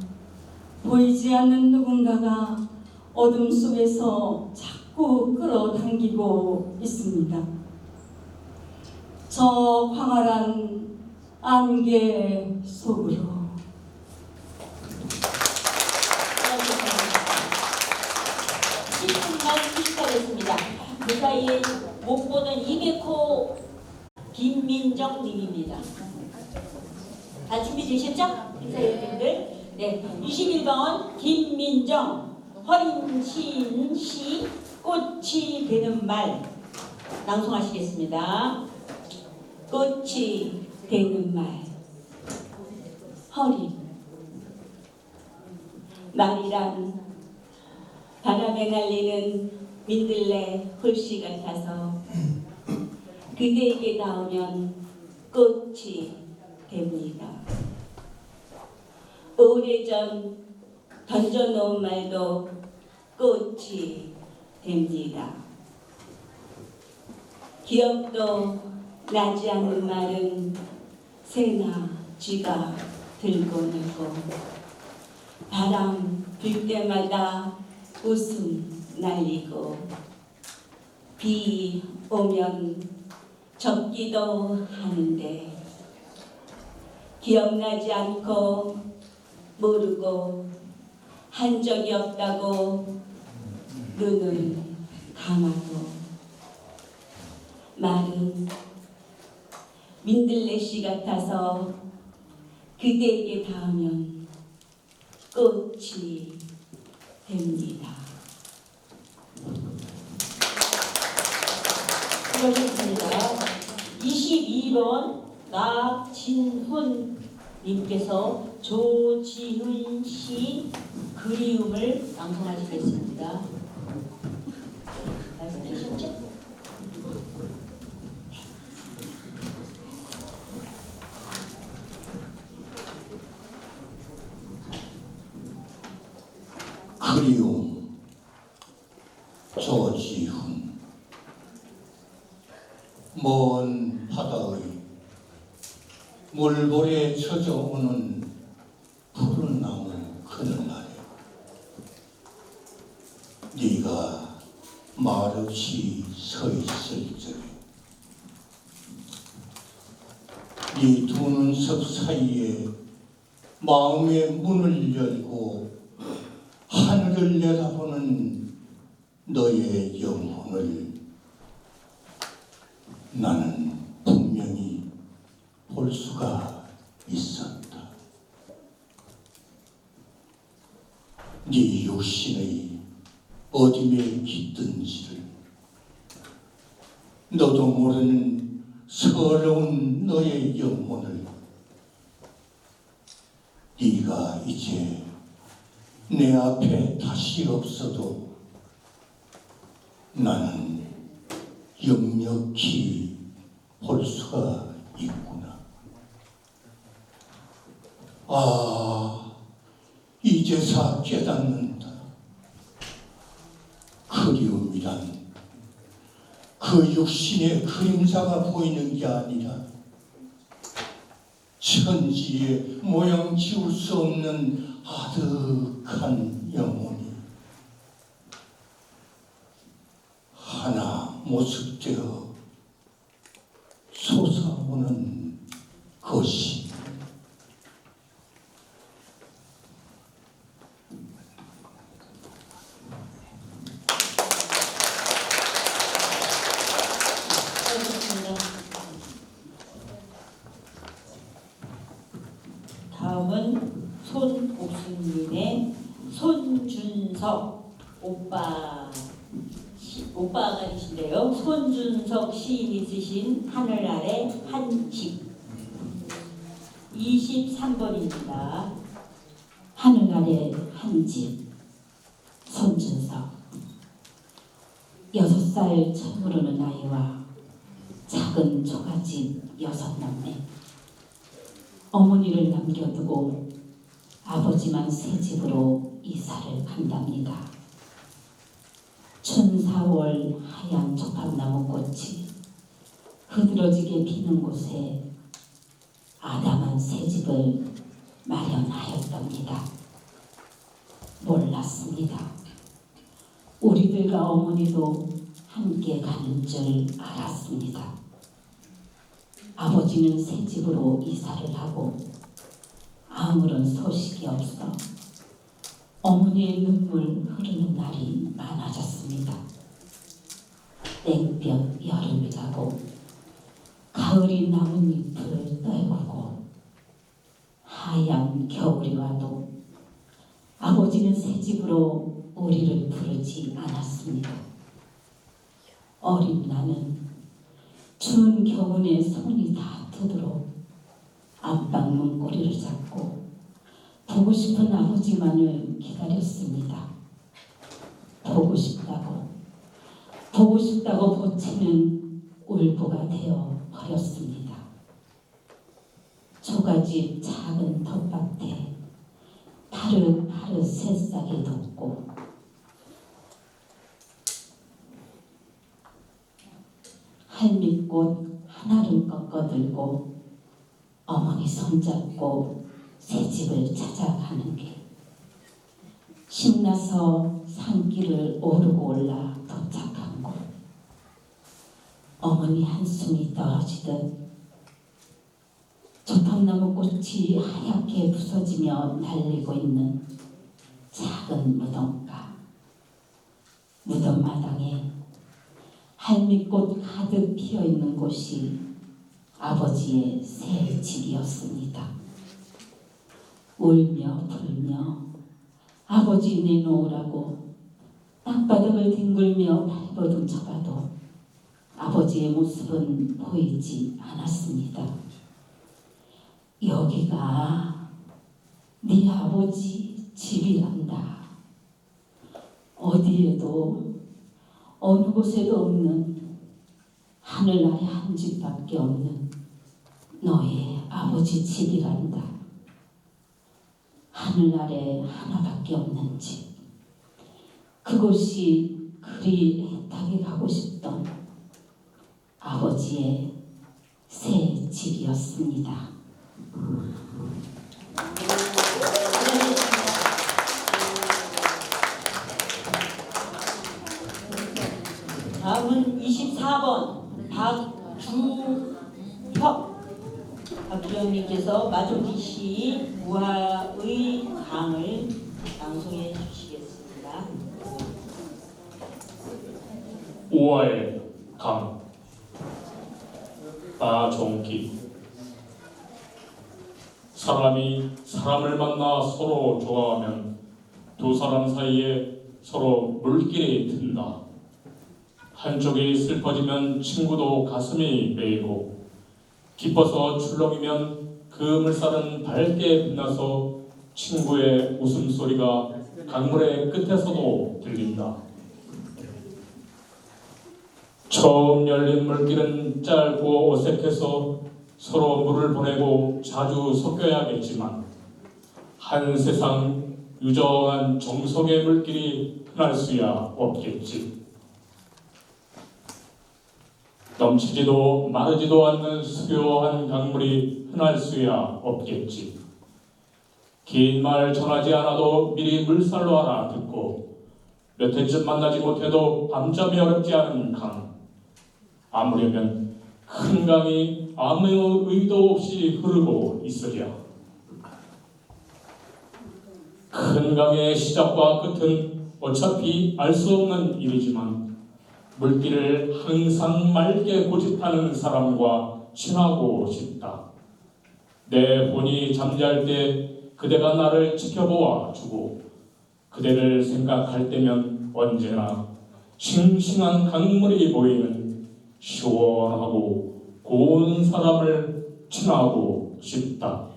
보이지 않는 누군가가 어둠 속에서 자꾸 끌어당기고 있습니다. 저 광활한 안개 속으로. 시작하겠습니다. 그 사이에 못 보는 200호 김민정 님입니다. 다 준비되셨죠? 인사해주신들. 네, 21번 김민정. 허린신 시 꽃이 되는 말 낭송하시겠습니다. 꽃이 되는 말. 허린. 말이란 바람에 날리는 민들레 홀씨 같아서 그대에게 닿으면 꽃이 됩니다. 오래전 던져놓은 말도 꽃이 됩니다. 기억도 나지 않는 말은 새나 쥐가 들고 늘고 바람 불 때마다 웃음 날리고 비 오면 젖기도 하는데 기억나지 않고 모르고 한 적이 없다고 눈을 감아도 말은 민들레씨 같아서 그대에게 닿으면 꽃이 됩니다. 수고하셨습니다. 22번 나진훈 님께서 조지훈 씨 그리움을 낭송하시겠습니다. 말씀하셨죠? 그리움. 조지훈. 먼 바다의 물볼에 젖어오는 푸른 나무 그늘날에 네가 말없이 서 있을 적에 네 두 눈썹 사이에 마음의 문을 열고 하늘을 내다보는 너의 영혼을 나는 분명히 볼 수가 있었다. 네 육신의 어둠에 깃든지를 너도 모르는 서러운 너의 영혼을 네가 이제 내 앞에 다시 없어도 나는 역력히 볼 수가 있구나. 아, 이제서 깨닫는다. 그리움이란 그 육신의 그림자가 보이는 게 아니라 천지에 모양 지울 수 없는 아득한 영혼이 하나 모습되어 솟아오는 것이 알겠습니다. 다음은 손옥수님의 손준석 오빠가 계신데요. 손준석 시인이 쓰신 하늘 아래 한식 23번입니다. 하늘 아래 한 집. 손준석. 6살 처음으로는 아이와 작은 초가집 6남매. 어머니를 남겨두고 아버지만 새 집으로 이사를 간답니다. 춘 4월 하얀 조팝나무 꽃이 흐드러지게 피는 곳에 아담한 새 집을 마련하였답니다. 몰랐습니다. 우리들과 어머니도 함께 가는 줄 알았습니다. 아버지는 새 집으로 이사를 하고 아무런 소식이 없어 어머니의 눈물 흐르는 날이 많아졌습니다. 땡볕 여름이 가고 가을이 나뭇잎을 떨구고 하얀 겨울이 와도 아버지는 새 집으로 우리를 부르지 않았습니다. 어린 나는 추운 겨울에 손이 다 터도록 안방문 꼬리를 잡고 보고 싶은 아버지만을 기다렸습니다. 보고 싶다고 보채는 울보가 되어 버렸습니다. 초가집 작은 텃밭에 파릇파릇 새싹이 돋고 할미꽃 하나를 꺾어들고 어머니 손잡고 새 집을 찾아가는 길. 신나서 산길을 오르고 올라 도착한 곳. 어머니 한숨이 떨어지듯 조팝나무 꽃이 하얗게 부서지며 날리고 있는 작은 무덤가. 무덤 마당에 할미꽃 가득 피어있는 곳이 아버지의 새 집이었습니다. 울며 불며 아버지 내놓으라고 땅바닥을 뒹굴며 발버둥 쳐봐도 아버지의 모습은 보이지 않았습니다. 여기가 네 아버지 집이란다. 어디에도 어느 곳에도 없는 하늘 아래 한 집밖에 없는 너의 아버지 집이란다. 하늘 아래 하나밖에 없는 집. 그곳이 그리 애타게 가고 싶던 아버지의 새 집이었습니다. 다음은 24번 박주형님께서 마종기 씨 우화의 강을 방송해 주시겠습니다. 우화의 강 마종기. 사람이 사람을 만나 서로 좋아하면 두 사람 사이에 서로 물길이 든다. 한쪽이 슬퍼지면 친구도 가슴이 메이고 기뻐서 출렁이면 그 물살은 밝게 빛나서 친구의 웃음소리가 강물의 끝에서도 들린다. 처음 열린 물길은 짧고 어색해서 서로 물을 보내고 자주 섞여야겠지만 한 세상 유정한 정성의 물길이 흔할 수야 없겠지. 넘치지도 마르지도 않는 수려한 강물이 흔할 수야 없겠지. 긴 말 전하지 않아도 미리 물살로 알아듣고 몇 해쯤 만나지 못해도 밤잠이 어렵지 않은 강. 아무려면 큰 강이 아무 의도 없이 흐르고 있으랴. 큰 강의 시작과 끝은 어차피 알 수 없는 일이지만 물길을 항상 맑게 고집하는 사람과 친하고 싶다. 내 혼이 잠잘 때 그대가 나를 지켜보아 주고 그대를 생각할 때면 언제나 싱싱한 강물이 보이는 시원하고 고운 사람을 친하고 싶다.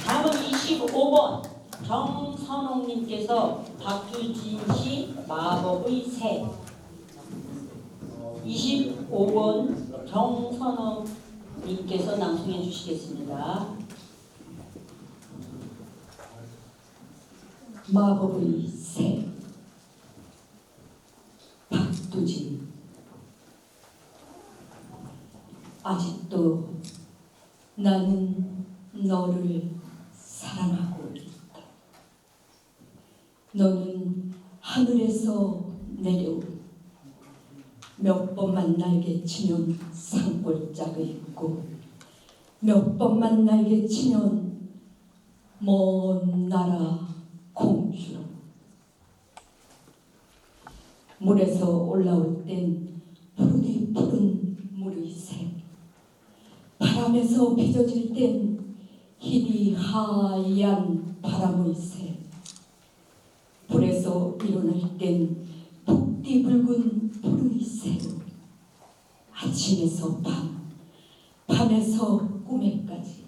다음은 25번 정선홍님께서 박주진 씨 마법의 새. 25번 정선홍님께서 낭송해 주시겠습니다. 마법의 새. 박두진. 아직도 나는 너를 사랑하고 있다. 너는 하늘에서 내려온 몇 번만 날개치면 산골짜기 있고 몇 번만 날개치면 먼 나라 공주로 물에서 올라올 땐 푸르디 푸른 물의 색, 바람에서 빚어질 땐 희리 하얀 바람의 색, 불에서 일어날 땐 북디 붉은 불의 색, 아침에서 밤, 밤에서 꿈에까지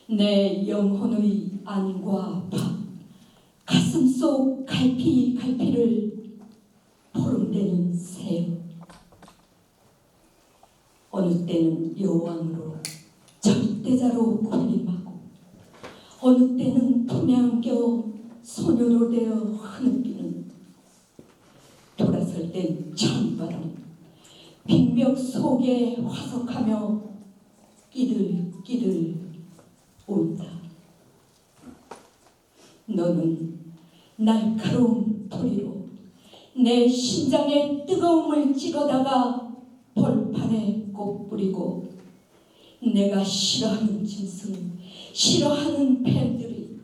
내 영혼의 안과 밤, 가슴속 갈피를 포름되는 새. 어느 때는 여왕으로 절대자로 군림하고 어느 때는 품에 안겨 소녀로 되어 흐느끼는 돌아설 땐 찬바람 빙벽 속에 화석하며 끼들끼들 온다. 너는 날카로운 포리로 내 심장의 뜨거움을 찍어다가 벌판에 꼭 뿌리고 내가 싫어하는 짐승, 싫어하는 뱀들이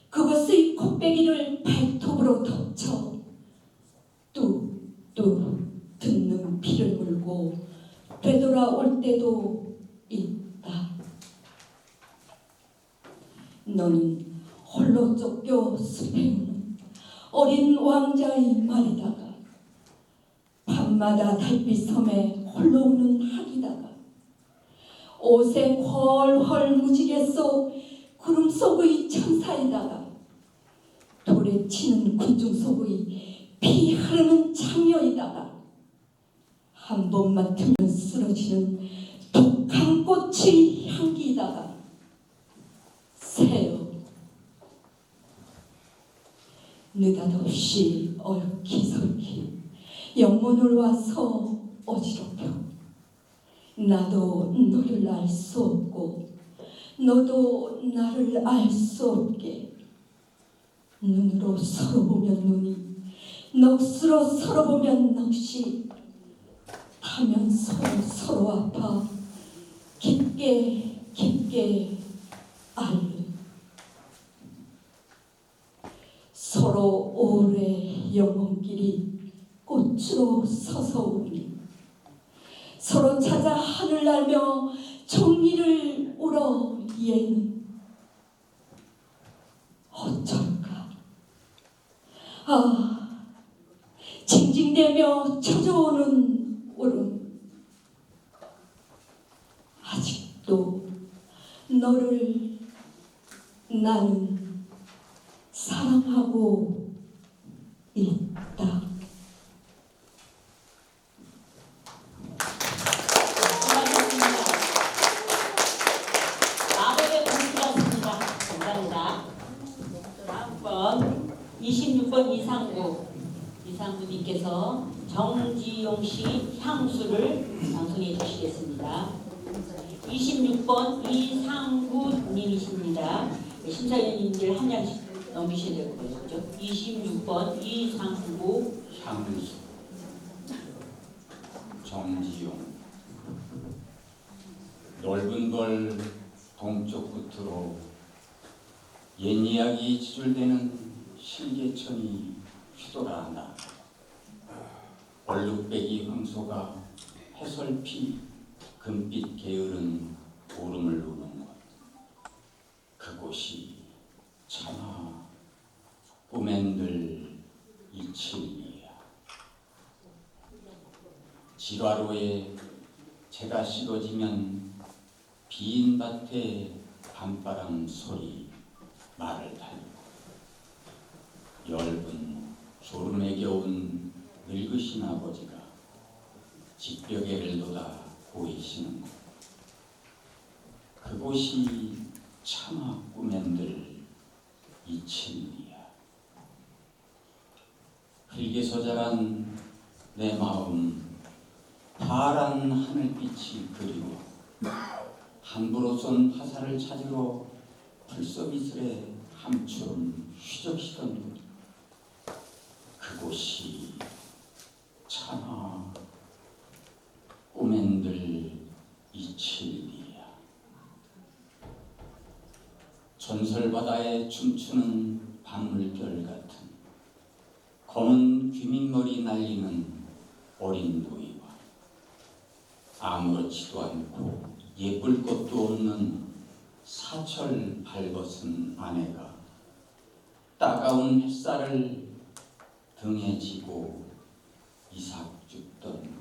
그것의 콧배기를 발톱으로 덮쳐 뚝뚝 듣는 피를 물고 되돌아올 때도 있다. 너는 홀로 쫓겨 숲에 오는 어린 왕자의 말이다가 밤마다 달빛 섬에 홀로 오는 학이다가 옷에 헐헐 무지개 속 구름 속의 천사이다가 돌에 치는 군중 속의 피 흐르는 창녀이다가 한 번 맡으면 쓰러지는 독한 꽃의 향기이다가 새요 느닷없이 얽히설키 영문을 와서 어지럽혀 나도 너를 알 수 없고 너도 나를 알 수 없게 눈으로 서로 보면 눈이 넋으로 서로 보면 넋이 타면서 서로 아파 깊게 깊게 앓는 서로 오래 영혼끼리 꽃으로 서서 우니 서로 찾아 하늘 날며 정의를 울어 얘는 어쩔까. 아, 징징대며 쳐져오는 울음 아직도 너를 나는 사랑하고 있다. 수고하셨습니다. 마법의 공주였습니다. 감사합니다. 다음 번 26번 이상구 이상무님께서 정지용 씨 향수를 방송해 주시겠습니다. 26번 이상구님이십니다. 심사위원님들 한 장씩 넘기셔야 될 거예요. 그죠? 26번 이상구. 향수 정지용. 넓은 벌 동쪽 끝으로 옛 이야기 지줄대는 실개천이 휘돌아한다. 얼룩배기 황소가 해설피 금빛 게으른 오름을 누는 곳. 그곳이 차마 꿈엔들 이칠이야. 지화로에 재가 식어지면 빈 밭에 밤바람 소리 말을 달고 엷은 졸음에 겨운 늙으신 아버지가 집벽에를 돋아 보이시는 곳. 그곳이 차마 꿈엔들 이칠이야. 흙에서 자란 내 마음 파란 하늘빛이 그리워 함부로 쏜 화살을 찾으러 풀서비스에 함처럼 휘적시던 곳. 그곳이 차마 꿈엔들 이칠이야. 전설바다에 춤추는 밤물결 같은 검은 귀밑머리 날리는 어린 노이와 아무렇지도 않고 예쁠 것도 없는 사철 발벗은 아내가 따가운 햇살을 등에 지고 이삭 죽던 곳.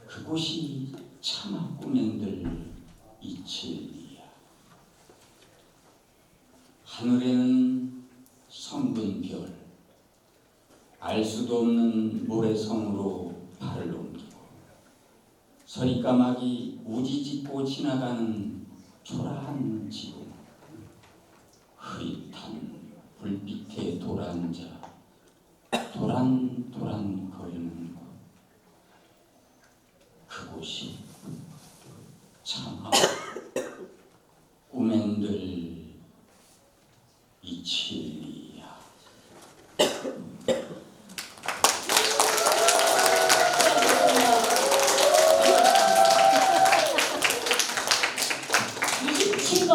그곳이 차마 꿈엔들 이칠이야. 하늘에는 성분 별, 알 수도 없는 모래성으로 발을 옮기고 서리까마귀 우지짓고 지나가는 초라한 지붕, 흐릿한 불빛에 돌아앉아 도란도란 거리는 곳. 그곳이 차마 꿈엔들 이칠이야. 27번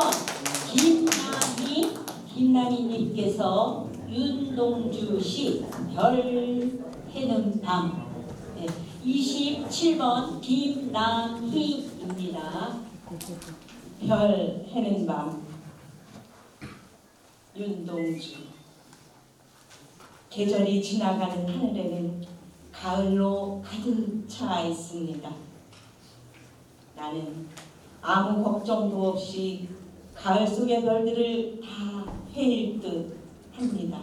김남희님께서 윤동주 씨 별 해는 밤. 네, 27번 김남희입니다. 별 해는 밤. 윤동주. 계절이 지나가는 하늘에는 가을로 가득 차 있습니다. 나는 아무 걱정도 없이 가을 속의 별들을 다 헤일 듯 합니다.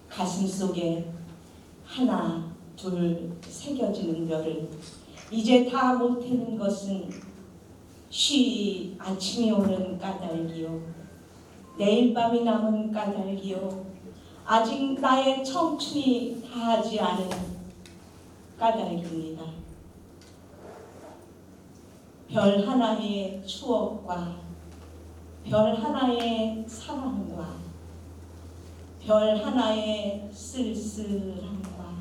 가슴 속에 하나, 둘 새겨지는 별을 이제 다 못 헤는 것은 쉬 아침이 오는 까닭이요, 내일 밤이 남은 까닭이요, 아직 나의 청춘이 다하지 않은 까닭입니다. 별 하나의 추억과 별 하나의 사랑과 별 하나의 쓸쓸함과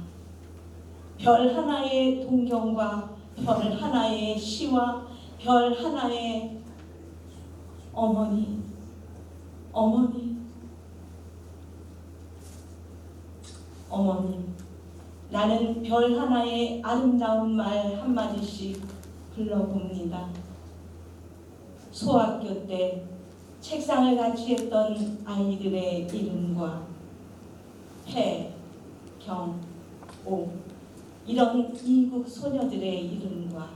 별 하나의 동경과 별 하나의 시와 별 하나의 어머니, 나는 별 하나의 아름다운 말 한마디씩 불러봅니다. 소학교 때 책상을 같이 했던 아이들의 이름과 태, 경, 오 이런 이국 소녀들의 이름과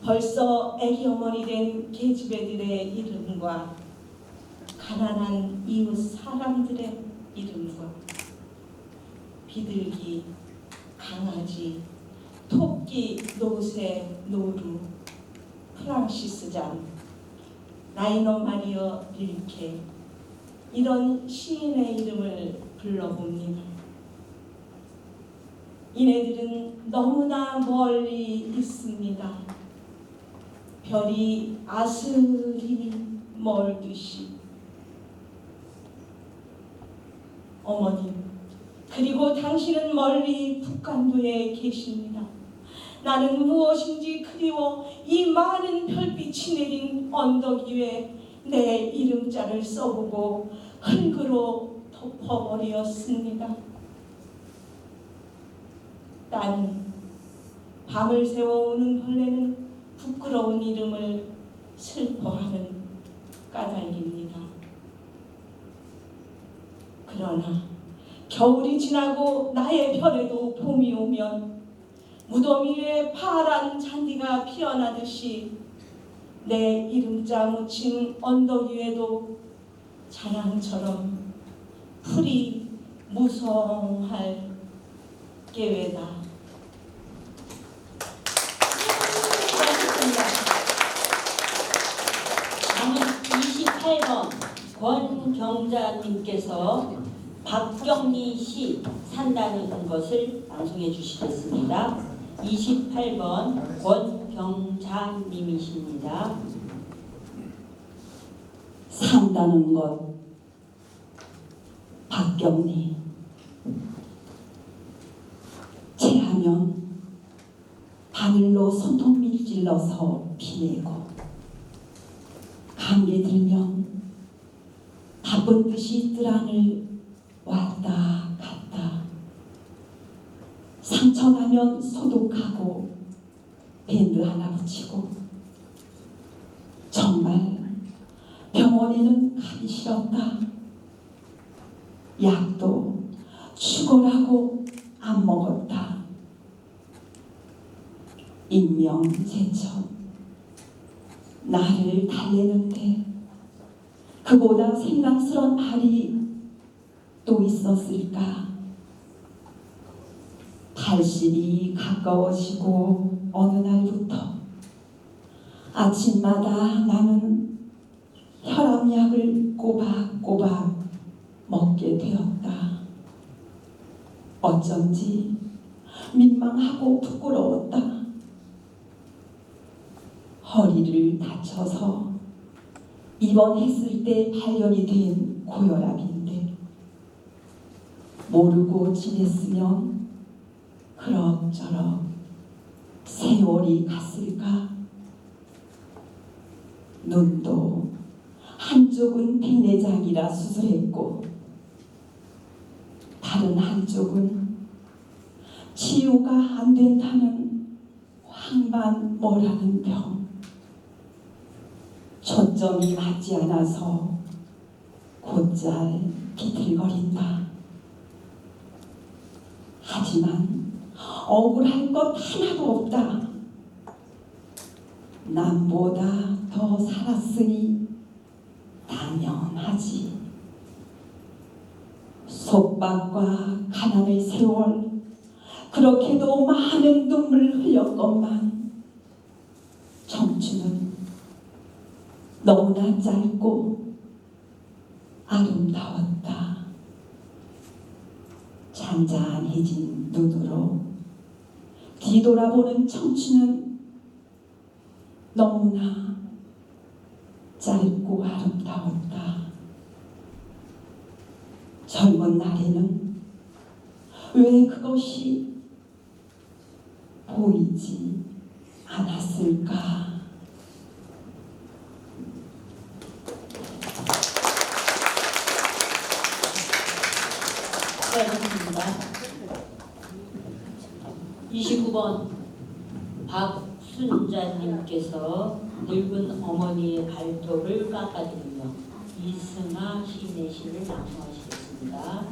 벌써 애기 어머니 된 계집애들의 이름과 가난한 이웃 사람들의 이름과 비둘기, 강아지, 토끼, 노새, 노루, 프랑시스 잠, 라이너 마리어 릴케, 이런 시인의 이름을 불러봅니다. 이네들은 너무나 멀리 있습니다. 별이 아슬히 멀듯이. 어머님, 그리고 당신은 멀리 북간도에 계십니다. 나는 무엇인지 그리워 이 많은 별빛이 내린 언덕 위에 내 이름자를 써보고 흙으로 덮어버렸습니다. 나는 밤을 새워오는 벌레는 부끄러운 이름을 슬퍼하는 까닭입니다. 그러나 겨울이 지나고 나의 별에도 봄이 오면 무더미 위에 파란 잔디가 피어나듯이 내 이름자 묻힌 언덕 위에도 자랑처럼 풀이 무성할 계획다. 다음은 28번 권경자님께서 박경리 시 산다는 것을 낭송해 주시겠습니다. 28번 권경자님이십니다. 산다는 것. 박경리. 체하면 바늘로 손톱 밀질러서 피내고, 감기 들면 바쁜 듯이 뜰안을 왔다 갔다, 상처 나면 소독하고 밴드 하나 붙이고, 정말 병원에는 가기 싫었다. 약도 죽어라고 안 먹었다. 인명제천. 나를 달래는데 그보다 생각스러운 말이 또 있었을까? 80이 가까워지고 어느 날부터 아침마다 나는 혈압약을 꼬박꼬박 먹게 되었다. 어쩐지 민망하고 부끄러웠다. 허리를 다쳐서 입원했을 때 발견이 된 고혈압인데, 모르고 지냈으면 그럭저럭 세월이 갔을까? 눈도 한쪽은 백내장이라 수술했고, 다른 한쪽은 치유가 안 된다는 황반모라는 병. 초점이 맞지 않아서 곧잘 비틀거린다. 하지만 억울할 것 하나도 없다. 남보다 더 살았으니 당연하지. 속박과 가난의 세월, 그렇게도 많은 눈물을 흘렸건만 청춘은 너무나 짧고 아름다웠다. 잔잔해진 눈으로 뒤돌아보는 청춘은 너무나 짧고 아름다웠다. 젊은 날에는 왜 그것이 보이지 않았을까? 수고하셨습니다. 29번 박순자님께서 늙은 어머니의 발톱을 깎아드리며 이승아 시인의 시를 낭송하시겠습니다.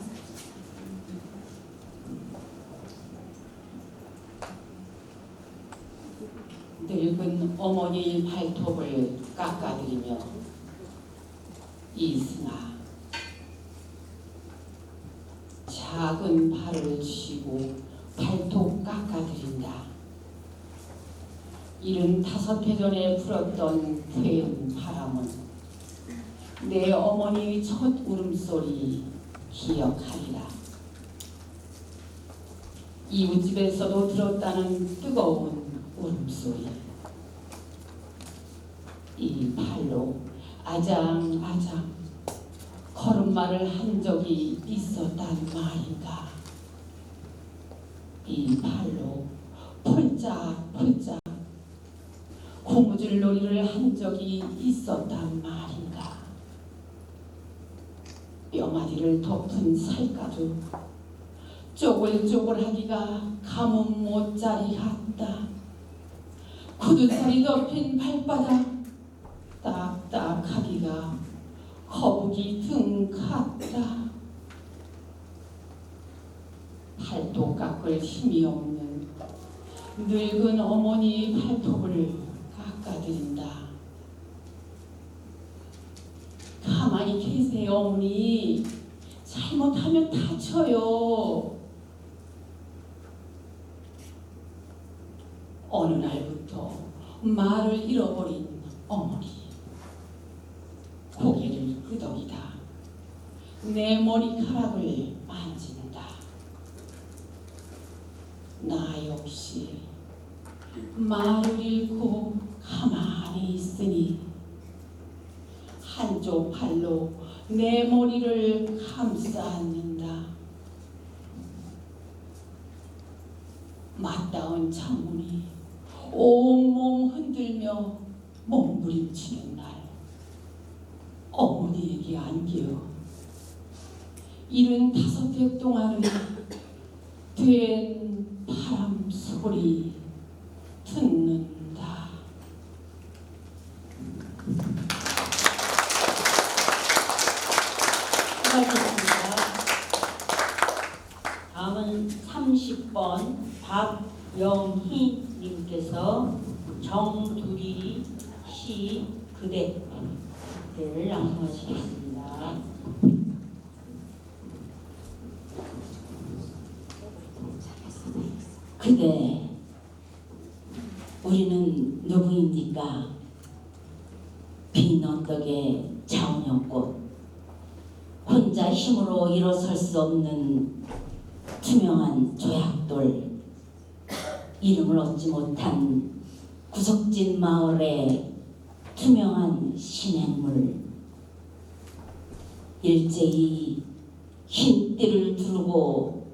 늙은 어머니의 발톱을 깎아드리며 이승아, 작은 팔을 쥐고 발톱 깎아드린다. 75해 전에 불었던 쾌한 바람은 내 어머니의 첫 울음소리 기억하리라. 이웃집에서도 들었다는 뜨거운 울음소리. 이 팔로 아장아장 걸음마를 한 적이 있었단 말인가. 이 팔로 폴짝폴짝 고무줄 놀이를 한 적이 있었단 말인가. 뼈마디를 덮은 살가죽 쪼글쪼글하기가 가뭄 못자리 같다. 구두살이 덮인 발바닥 딱딱하기가 거북이 등 같다. 팔도 깎을 힘이 없는 늙은 어머니의 발톱을 깎아드린다. 가만히 계세요, 어머니. 잘못하면 다쳐요. 어느 날부터 말을 잃어버린 어머니. 고개를 끄덕이다. 내 머리카락을 만진다. 나 역시 말을 잃고 가만히 있으니 한쪽 팔로 내 머리를 감싸 안는다. 맞닿은 창문이 온몸 흔들며 몸부림치는 날, 어머니에게 안겨 75해 동안은 된 바람 소리 듣는다. 수고하셨습니다. 다음은 30번 박영희 님께서 정두리 시 그대를 낭송하시겠습니다. 그대, 우리는 누구입니까? 빈 언덕의 자운형꽃, 혼자 힘으로 일어설 수 없는 투명한 조약돌, 이름을 얻지 못한 구석진 마을의 투명한 신행물, 일제히 흰 띠를 두르고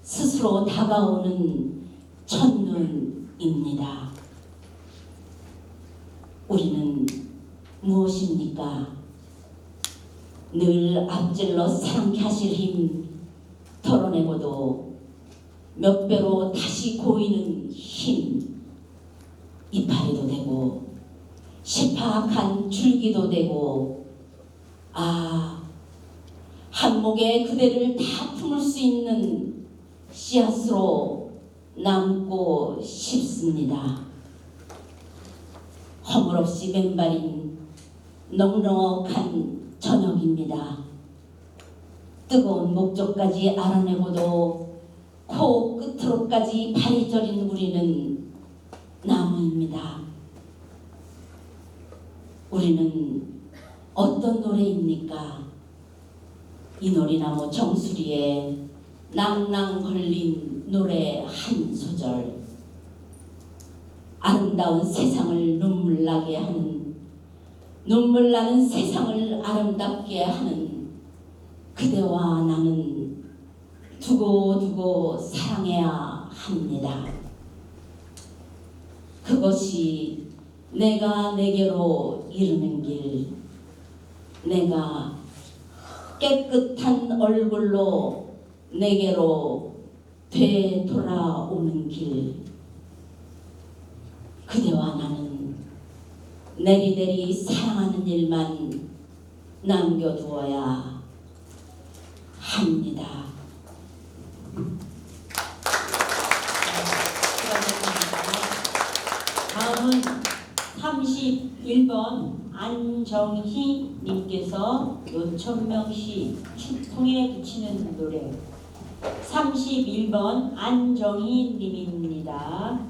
스스로 다가오는 첫눈입니다. 우리는 무엇입니까? 늘 앞질러 사랑케 하실 힘 털어내고도 몇 배로 다시 고이는 힘, 이파리도 되고 시파악한 줄기도 되고, 한목에 그대를 다 품을 수 있는 씨앗으로 남고 싶습니다. 허물없이 맨발인 넉넉한 저녁입니다. 뜨거운 목적까지 알아내고도 코 끝으로까지 발이 저린 우리는 나무입니다. 우리는 어떤 노래입니까? 이 놀이나무 정수리에 낭낭 걸린 노래 한 소절, 아름다운 세상을 눈물나게 하는, 눈물나는 세상을 아름답게 하는 그대와 나는 두고두고 사랑해야 합니다. 그것이 내가 내게로 이르는 길, 내가 깨끗한 얼굴로 내게로 되돌아오는 길, 그대와 나는 내리내리 사랑하는 일만 남겨두어야 합니다. 다음은 31번 안정희 님께서 노천명시 추풍에 붙이는 노래. 31번 안정희 님입니다.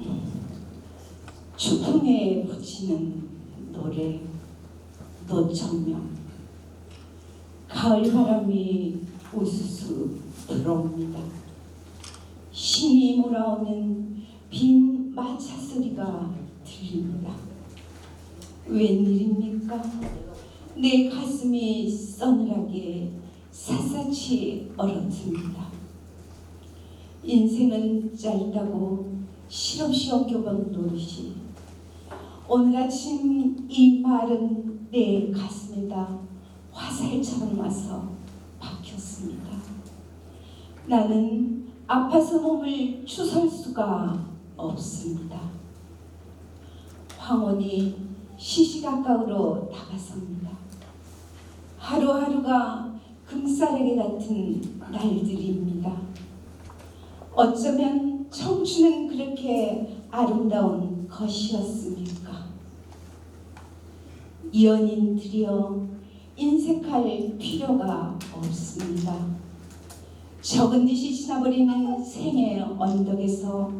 추풍에 붙이는 노래, 노천명. 가을 바람이 우수수 들어옵니다. 신이 몰아오는 빈 마차 소리가 들립니다. 웬일입니까? 내 가슴이 서늘하게 샅샅이 얼어듭니다. 인생은 짧다고 실없이 엉겨본 노릇이 오늘 아침 이 말은 내 가슴에다 화살처럼 와서 박혔습니다. 나는 아파서 몸을 추설 수가 없습니다. 황혼이 시시각각으로 다가섭니다. 하루하루가 금싸라기 같은 날들입니다. 어쩌면 청춘은 그렇게 아름다운 것이었습니까? 연인들이여 인색할 필요가 없습니다. 적은 듯이 지나버리는 생의 언덕에서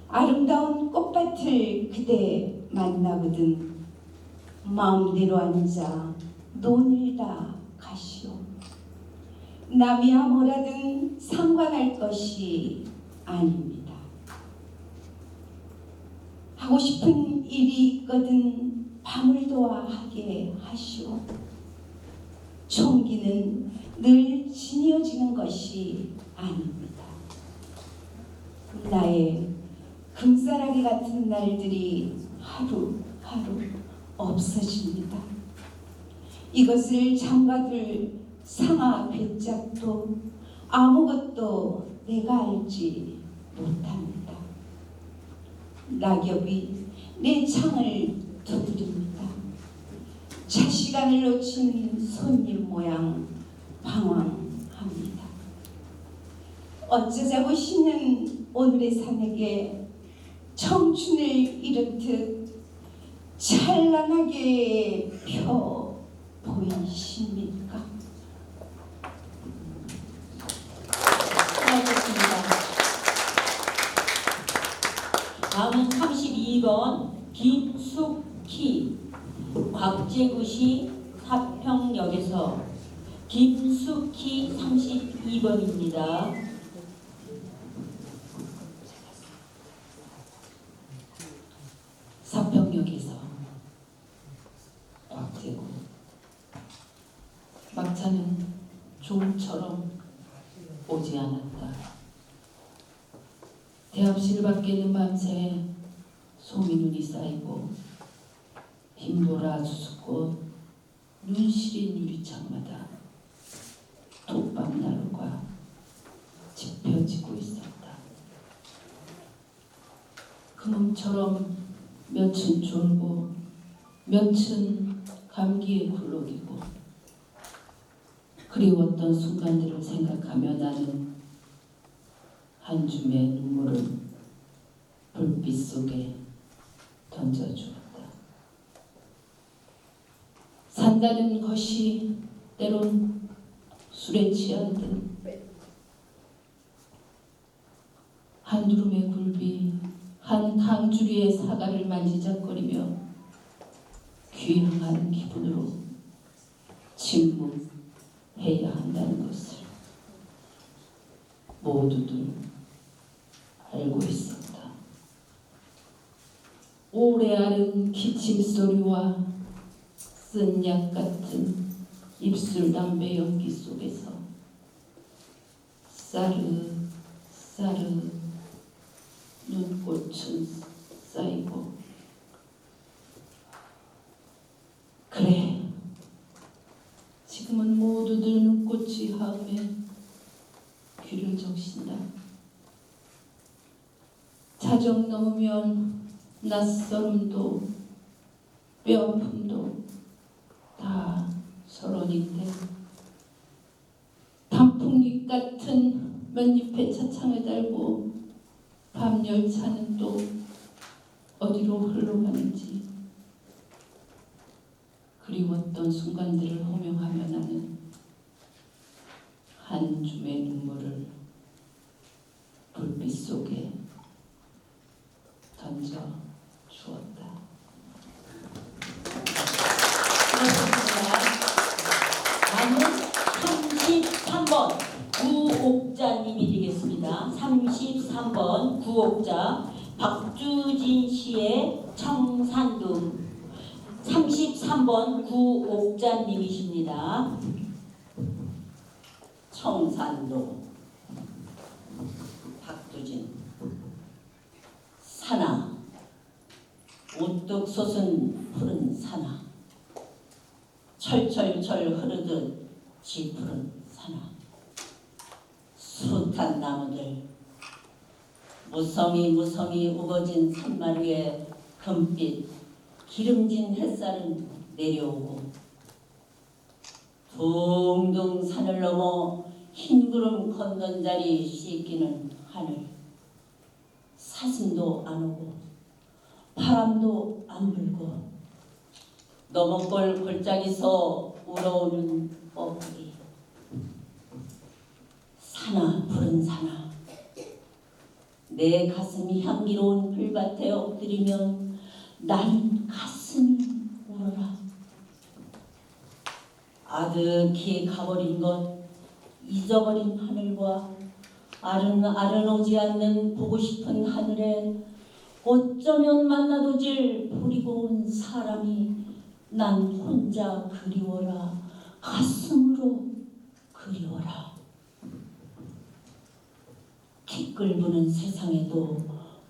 아름다운 꽃밭을 그대 만나거든 마음대로 앉아 논일다 가시오. 남이야 뭐라든 상관할 것이 아닙니다. 하고 싶은 일이 있거든 밤을 도와 하게 하시오. 총기는 늘 지니어지는 것이 아닙니다. 나의 금싸라기 같은 날들이 하루하루 없어집니다. 이것을 장가둘 상아 괴짝도 아무것도 내가 알지 못합니다. 낙엽이 내 창을 두드립니다. 차시간을 놓친 손님 모양 방황합니다. 어쩌자고 신은 오늘의 산에게 청춘을 이렇듯 찬란하게 펴 보이십니까? 수고하셨습니다. 다음은 32번 김숙희 곽재구시 사평역에서 김숙희 32번입니다. 사평역에서 곽재구. 막차는 좀처럼 오지 않았다. 대합실 밖에는 밤새 소미눈이 쌓이고 흰보라 수수꽃 눈시린 유리창마다 톱밥나루가 지펴지고 있었다. 금음처럼 몇은 졸고 몇은 감기에 굴러기고 그리웠던 순간들을 생각하며 나는 한 줌의 눈물을 불빛 속에 던져주었다. 산다는 것이 때론 술에 취한 듯 한 두름의 굴비 한 강주리의 사과를 만지작거리며 귀향하는 기분으로 침묵해야 한다는 것을 모두들 알고 있었다. 오래 앓은 기침 소리와 쓴 약 같은 입술 담배 연기 속에서 싸르 눈꽃은 쌓이고 그래 지금은 모두들 눈꽃이 하음에 귀를 적신다. 자정 넘으면 낯설음도 뼈아픔도 다 서론인데 단풍잎 같은 맨잎에 차창을 달고 밤 열차는 또 어디로 흘러가는지 그리웠던 순간들을 호명하며 나는 한 줌의 눈물을 불빛 속에 던져 주었다. 수고하셨습니다. 다음은 구옥자님이 되겠습니다. 33번 구옥자 박주진 씨의 청산동. 33번 구옥자님이십니다. 청산동 박두진. 산하 우뚝 솟은 푸른 산하, 철철철 흐르듯 지푸른 산하, 숱한 나무들, 무성히 우거진 산마루에 금빛 기름진 햇살은 내려오고, 둥둥 산을 넘어 흰구름 건넌 자리 씻기는 하늘, 사슴도 안 오고 바람도 안 불고 너머골 골짜기서 우러오는 뻐꾸기. 산하 푸른 산하, 내 가슴이 향기로운 풀밭에 엎드리면 난 가슴이 울어라. 아득히 가버린 것, 잊어버린 하늘과 아른 오지 않는 보고 싶은 하늘에 어쩌면 만나도 질 버리고 온 사람이 난 혼자 그리워라. 가슴으로 그리워라. 티끌 부는 세상에도,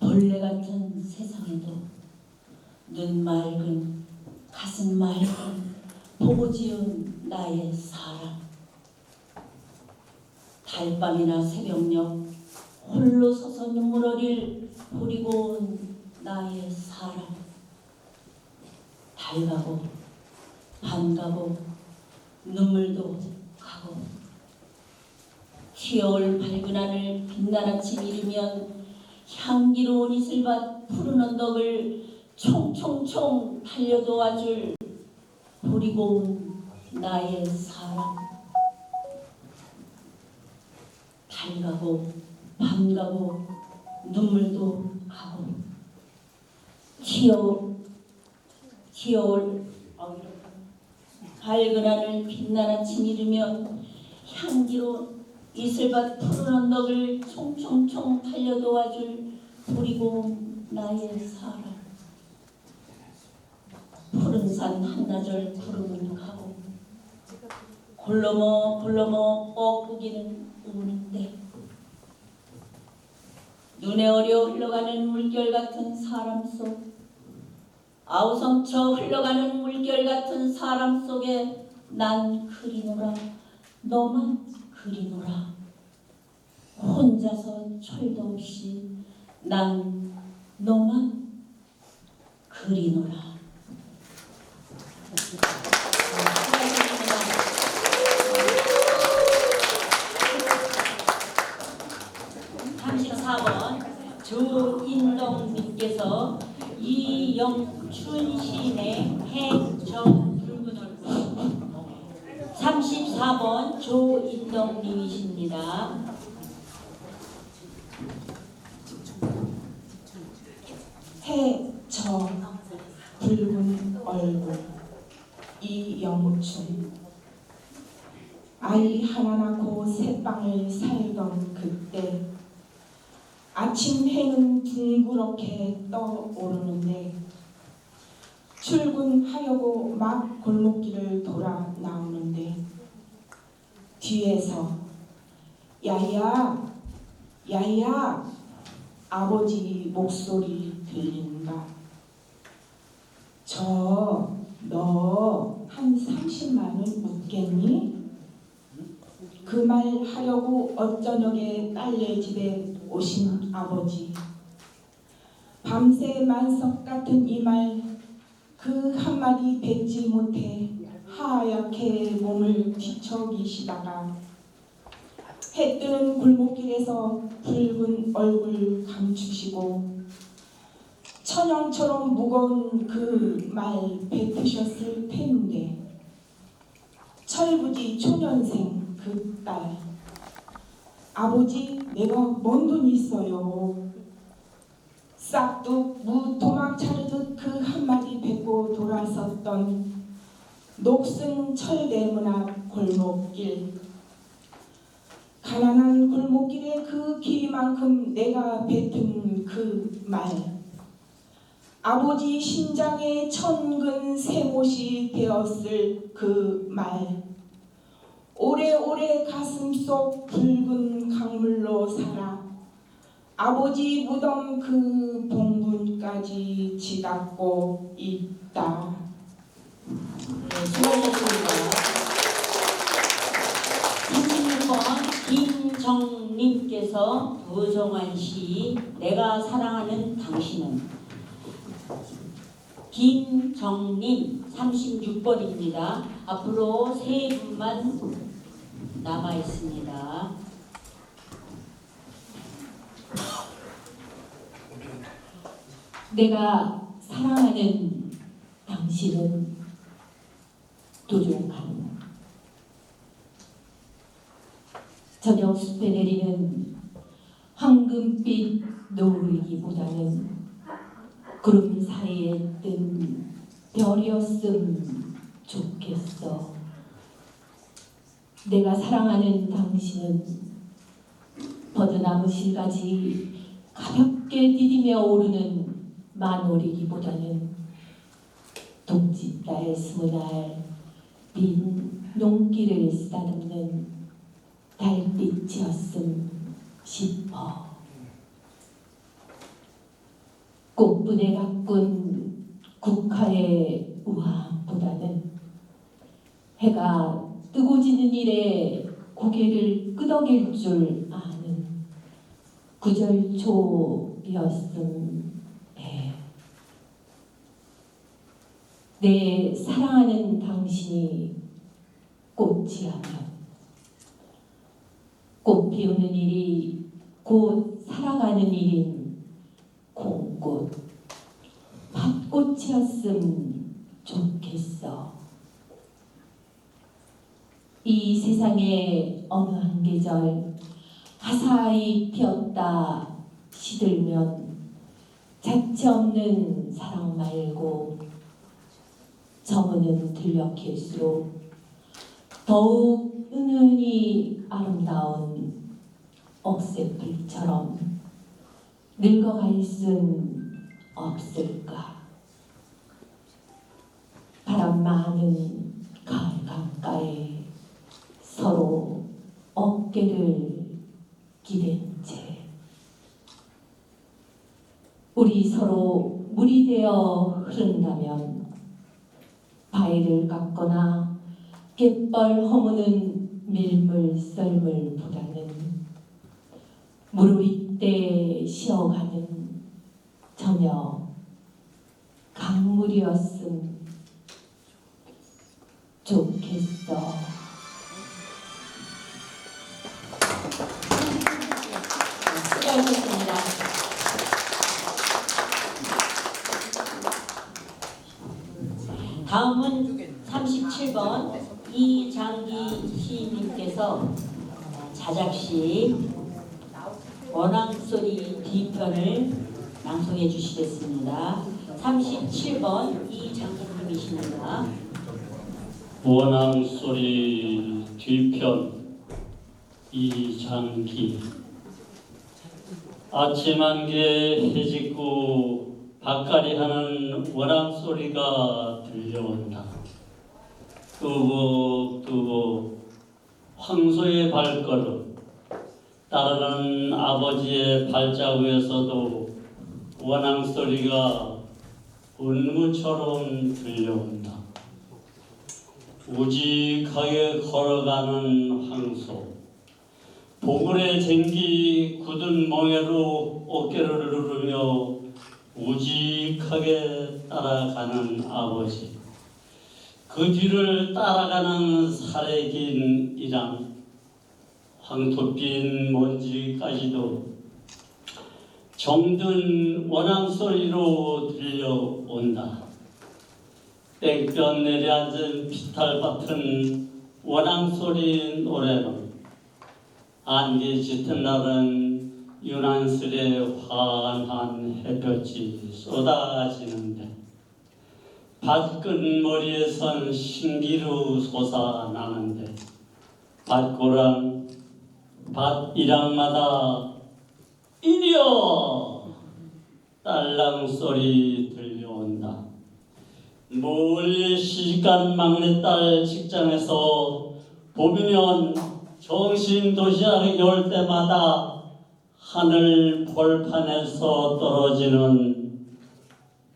벌레 같은 세상에도, 눈 맑은 가슴 맑은 보고 지은 나의 사람. 달밤이나 새벽녘 홀로 서서 눈물어릴 버리고 온 나의 사람. 달가고 밤가고 눈물도 가고, 튀어올 밝은 하늘 빛난 아침 이르면 향기로운 이슬밭 푸른 언덕을 총총총 달려도와줄 버리고 온 나의 사람. 달가고 밤가고 눈물도 가고, 튀어올 밝은 하늘 빛난 아침 이르면 향기로운 이슬밭 푸른 언덕을 총총총 달려도와줄 버리고 온 나의 사람. 푸른 산 한나절 구름은 가고, 골로머 뻐꾸기는 우는데, 눈에 어려 흘러가는 물결 같은 사람 속, 아우성쳐 흘러가는 물결 같은 사람 속에 난 그리노라. 너만 그리노라. 혼자서 철도 없이 난 너만 그리노라. 34번 조인덕님께서 이영춘 시인의 해저 붉은 얼굴. 34번 조인덕님이십니다. 해저 붉은 얼굴. 이영춘. 아이 하나 낳고 새빵을 살던 그때, 아침 해는 둥그렇게 떠오르는데, 출근하려고 막 골목길을 돌아 나오는데, 뒤에서 야야 아버지 목소리 들린다. 너 한 30만 원 웃겠니? 그 말 하려고 어저녁에 딸네 집에 오신 아버지. 밤새 만석 같은 이 말 그 한마디 뱉지 못해 하얗게 몸을 뒤척이시다가 해 뜨는 골목길에서 붉은 얼굴 감추시고 천연처럼 무거운 그 말 뱉으셨을 텐데, 철부지 초년생 그 딸. 아버지, 내가 뭔 돈이 있어요. 싹둑 무토막 차르듯 그 한마디 뱉고 돌아섰던 녹슨 철대문 앞 골목길. 가난한 골목길의 그 길이만큼 내가 뱉은 그 말, 아버지 심장에 천근 새못이 되었을 그 말, 오래오래 가슴속 붉은 강물로 살아 아버지 무덤 그 봉분까지 지닫고 있다. 네, 수고하셨습니다. 36번 김정님께서 도정환 씨 내가 사랑하는 당신은 김정님 36번입니다. 앞으로 세 분만 남아 있습니다. 내가 사랑하는 당신은 도종환. 저녁 숲에 내리는 황금빛 노을이기보다는 구름 사이에 뜬 별이었음 좋겠어. 내가 사랑하는 당신은 버드나무 실까지 가볍게 디디며 오르는 만월이기보다는 동짓달 스무날 빈 농기를 쓰다듬는 달빛이었음 싶어. 꽃분에 가꾼 국화의 우아보다는 해가 뜨고 지는 일에 고개를 끄덕일 줄 아는 구절초였음 해. 내 사랑하는 당신이 꽃이라면 꽃 피우는 일이 곧 살아가는 일인 콩꽃, 팥꽃이었음 좋겠어. 이 세상의 어느 한 계절 화사히 피었다 시들면 자체 없는 사랑 말고 저문은 들녘일수록 더욱 은은히 아름다운 억새풀처럼 늙어갈 순 없을까. 바람 많은 가을 강가에 서로 어깨를 기댄 채 우리 서로 물이 되어 흐른다면 바위를 깎거나 갯벌 허무는 밀물 썰물보다는 물을 때 쉬어가는 저녁 강물이었음 좋겠어. 수고하셨습니다. 다음은 37번 이장기 시인님께서 자작시 원앙소리 뒤편을 낭송해 주시겠습니다. 37번 이장기님이십니다. 원앙소리 뒤편 이장기. 아침 안개 해짓고 밭갈이 하는 원앙소리가 들려온다. 뚜벅뚜벅 황소의 발걸음, 따르는 아버지의 발자국에서도 원앙소리가 운무처럼 들려온다. 우직하게 걸어가는 황소, 보글의 쟁기 굳은 멍에로 어깨를 누르며 우직하게 따라가는 아버지, 그 뒤를 따라가는 살에 긴 이랑, 황토빛 먼지까지도 정든 원앙소리로 들려온다. 땡볕 내려앉은 피탈밭은 원앙소리 노래는 안개 짙은 날은 유난스레 환한 햇볕이 쏟아지는데 밭끝머리에선 신기루 솟아나는데 밭고랑 밭 일양마다 이리여 딸랑 소리 들려온다. 멀리 시집간 막내딸 직장에서 보면 정신 도시락이 올 때마다 하늘 벌판에서 떨어지는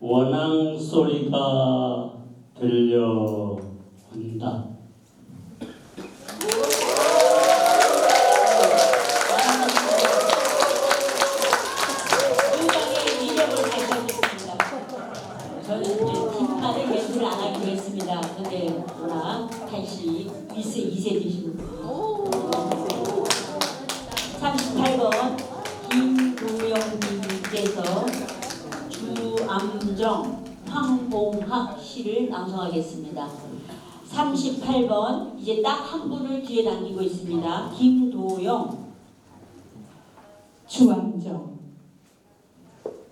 원앙 소리가 들려온다. 굉장히 위력을 발휘했습니다. 저는 이제 뒷말을 멘트를 안 하기로 했습니다. 근데 워낙 한시 2세 되시는 분. 38번 김도영님께서 주암정 황봉학 시를 낭송하겠습니다. 38번 이제 딱 한 분을 뒤에 당기고 있습니다. 김도영. 주암정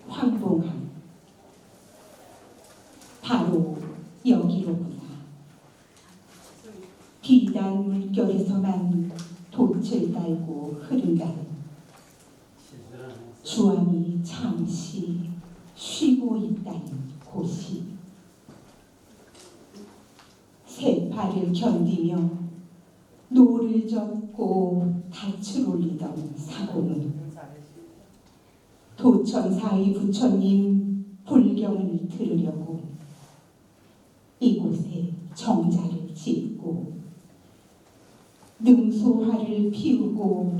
황봉함 바로 여기로구나. 비단 물결에서만 돛을 달고 흐른다는 주암이 잠시 쉬고 있다는 곳이 새파를 견디며 노를 젓고 닻을 올리던 사공은 도천사의 부처님 불경을 들으려고 이곳에 정자를 짓고 능소화를 피우고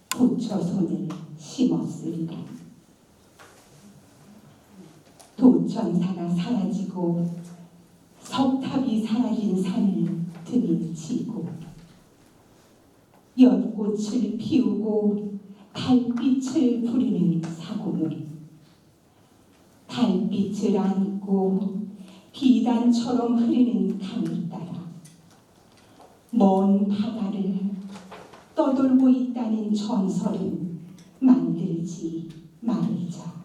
부처손을 심었으리라. 도천사가 사라지고 석탑이 사라진 산을 등에 지고 연꽃을 피우고 달빛을 부리는 사공은 달빛을 안고 비단처럼 흐르는 강을 따라 먼 바다를 떠돌고 있다는 전설은 만들지 말자.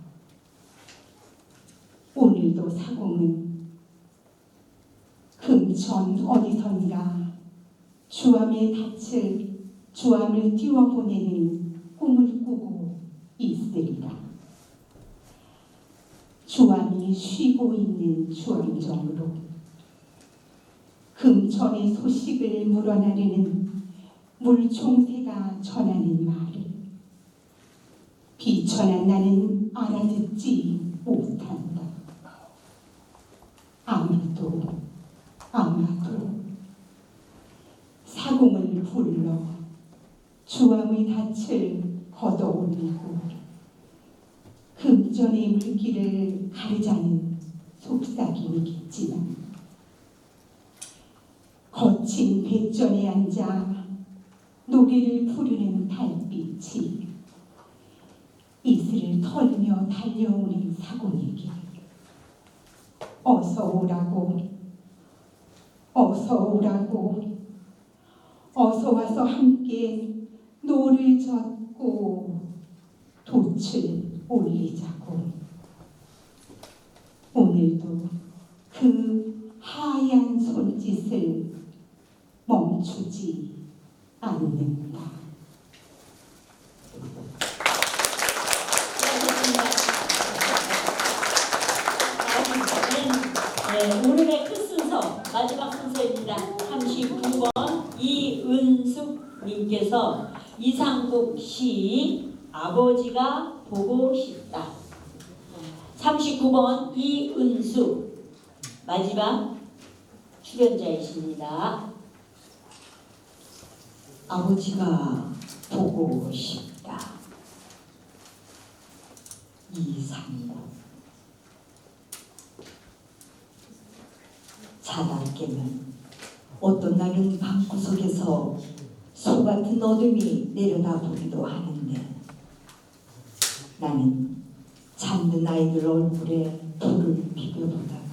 오늘도 사공은 금천 어디선가 주암을 띄워보내는 꿈을 꾸고 있으리라. 주암이 쉬고 있는 주암정으로 금천의 소식을 물어나르는 물총새가 전하는 말을 비천한 나는 알아듣지 못한다. 아마도 사공을 불러 주암의 닻을 걷어올리고 금전의 물길을 가르자는 속삭임이겠지만 거친 배전에 앉아 노래를 부르는 달빛이 이슬을 털며 달려오는 사공에게 어서 오라고 어서 와서 함께 노를 젓고 돛을 올리자고. 오늘도 그 하얀 손짓을 멈추지 않는다. 네, 오늘의 끝순서 마지막 순서입니다. 39번 이은숙님께서 이상국 시 아버지가 보고 싶다. 39번 이은숙 마지막 출연자이십니다. 아버지가 보고 싶다. 이상국. 자다 깨면 어떤 날은 방구석에서 소 같은 어둠이 내려다보기도 하는데 나는 잠든 아이들 얼굴에 불을 비벼보다가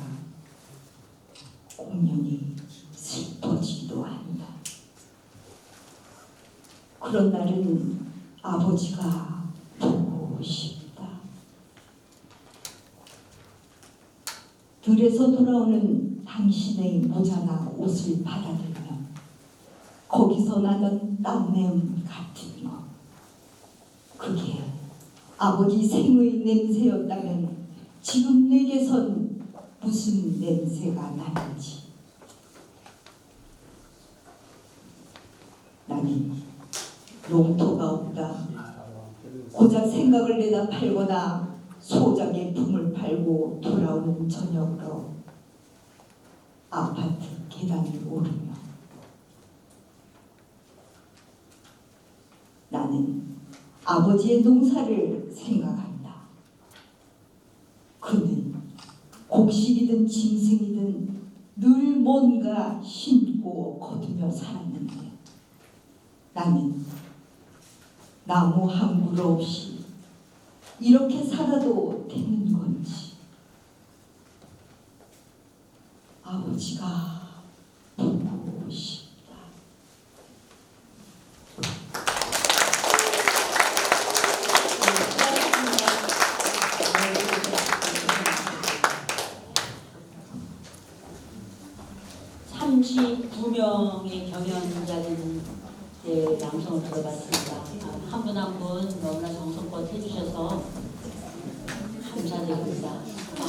공연히 슬퍼지기도 한다. 그런 날은 아버지가 보고 싶다. 들에서 돌아오는 당신의 모자나 옷을 받아들며 거기서 나는 땀내음 같은 것. 그게 아버지 생의 냄새였다면 지금 내게선 무슨 냄새가 나는지. 나는 농토가 없다. 고작 생각을 내다 팔거나 소작의 품을 팔고 돌아오는 저녁으로 아파트 계단을 오르며 나는 아버지의 농사를 생각한다. 그는 곡식이든 짐승이든 늘 뭔가 심고 거두며 살았는데 나는 나무 한 그루 없이 이렇게 살아도 되는 건지. 아버지가 보고 싶다. (39명의) 경연자들의 양성을 들어봤습니다. 한 분 한 분 너무나 정성껏 해주셔서 감사드립니다.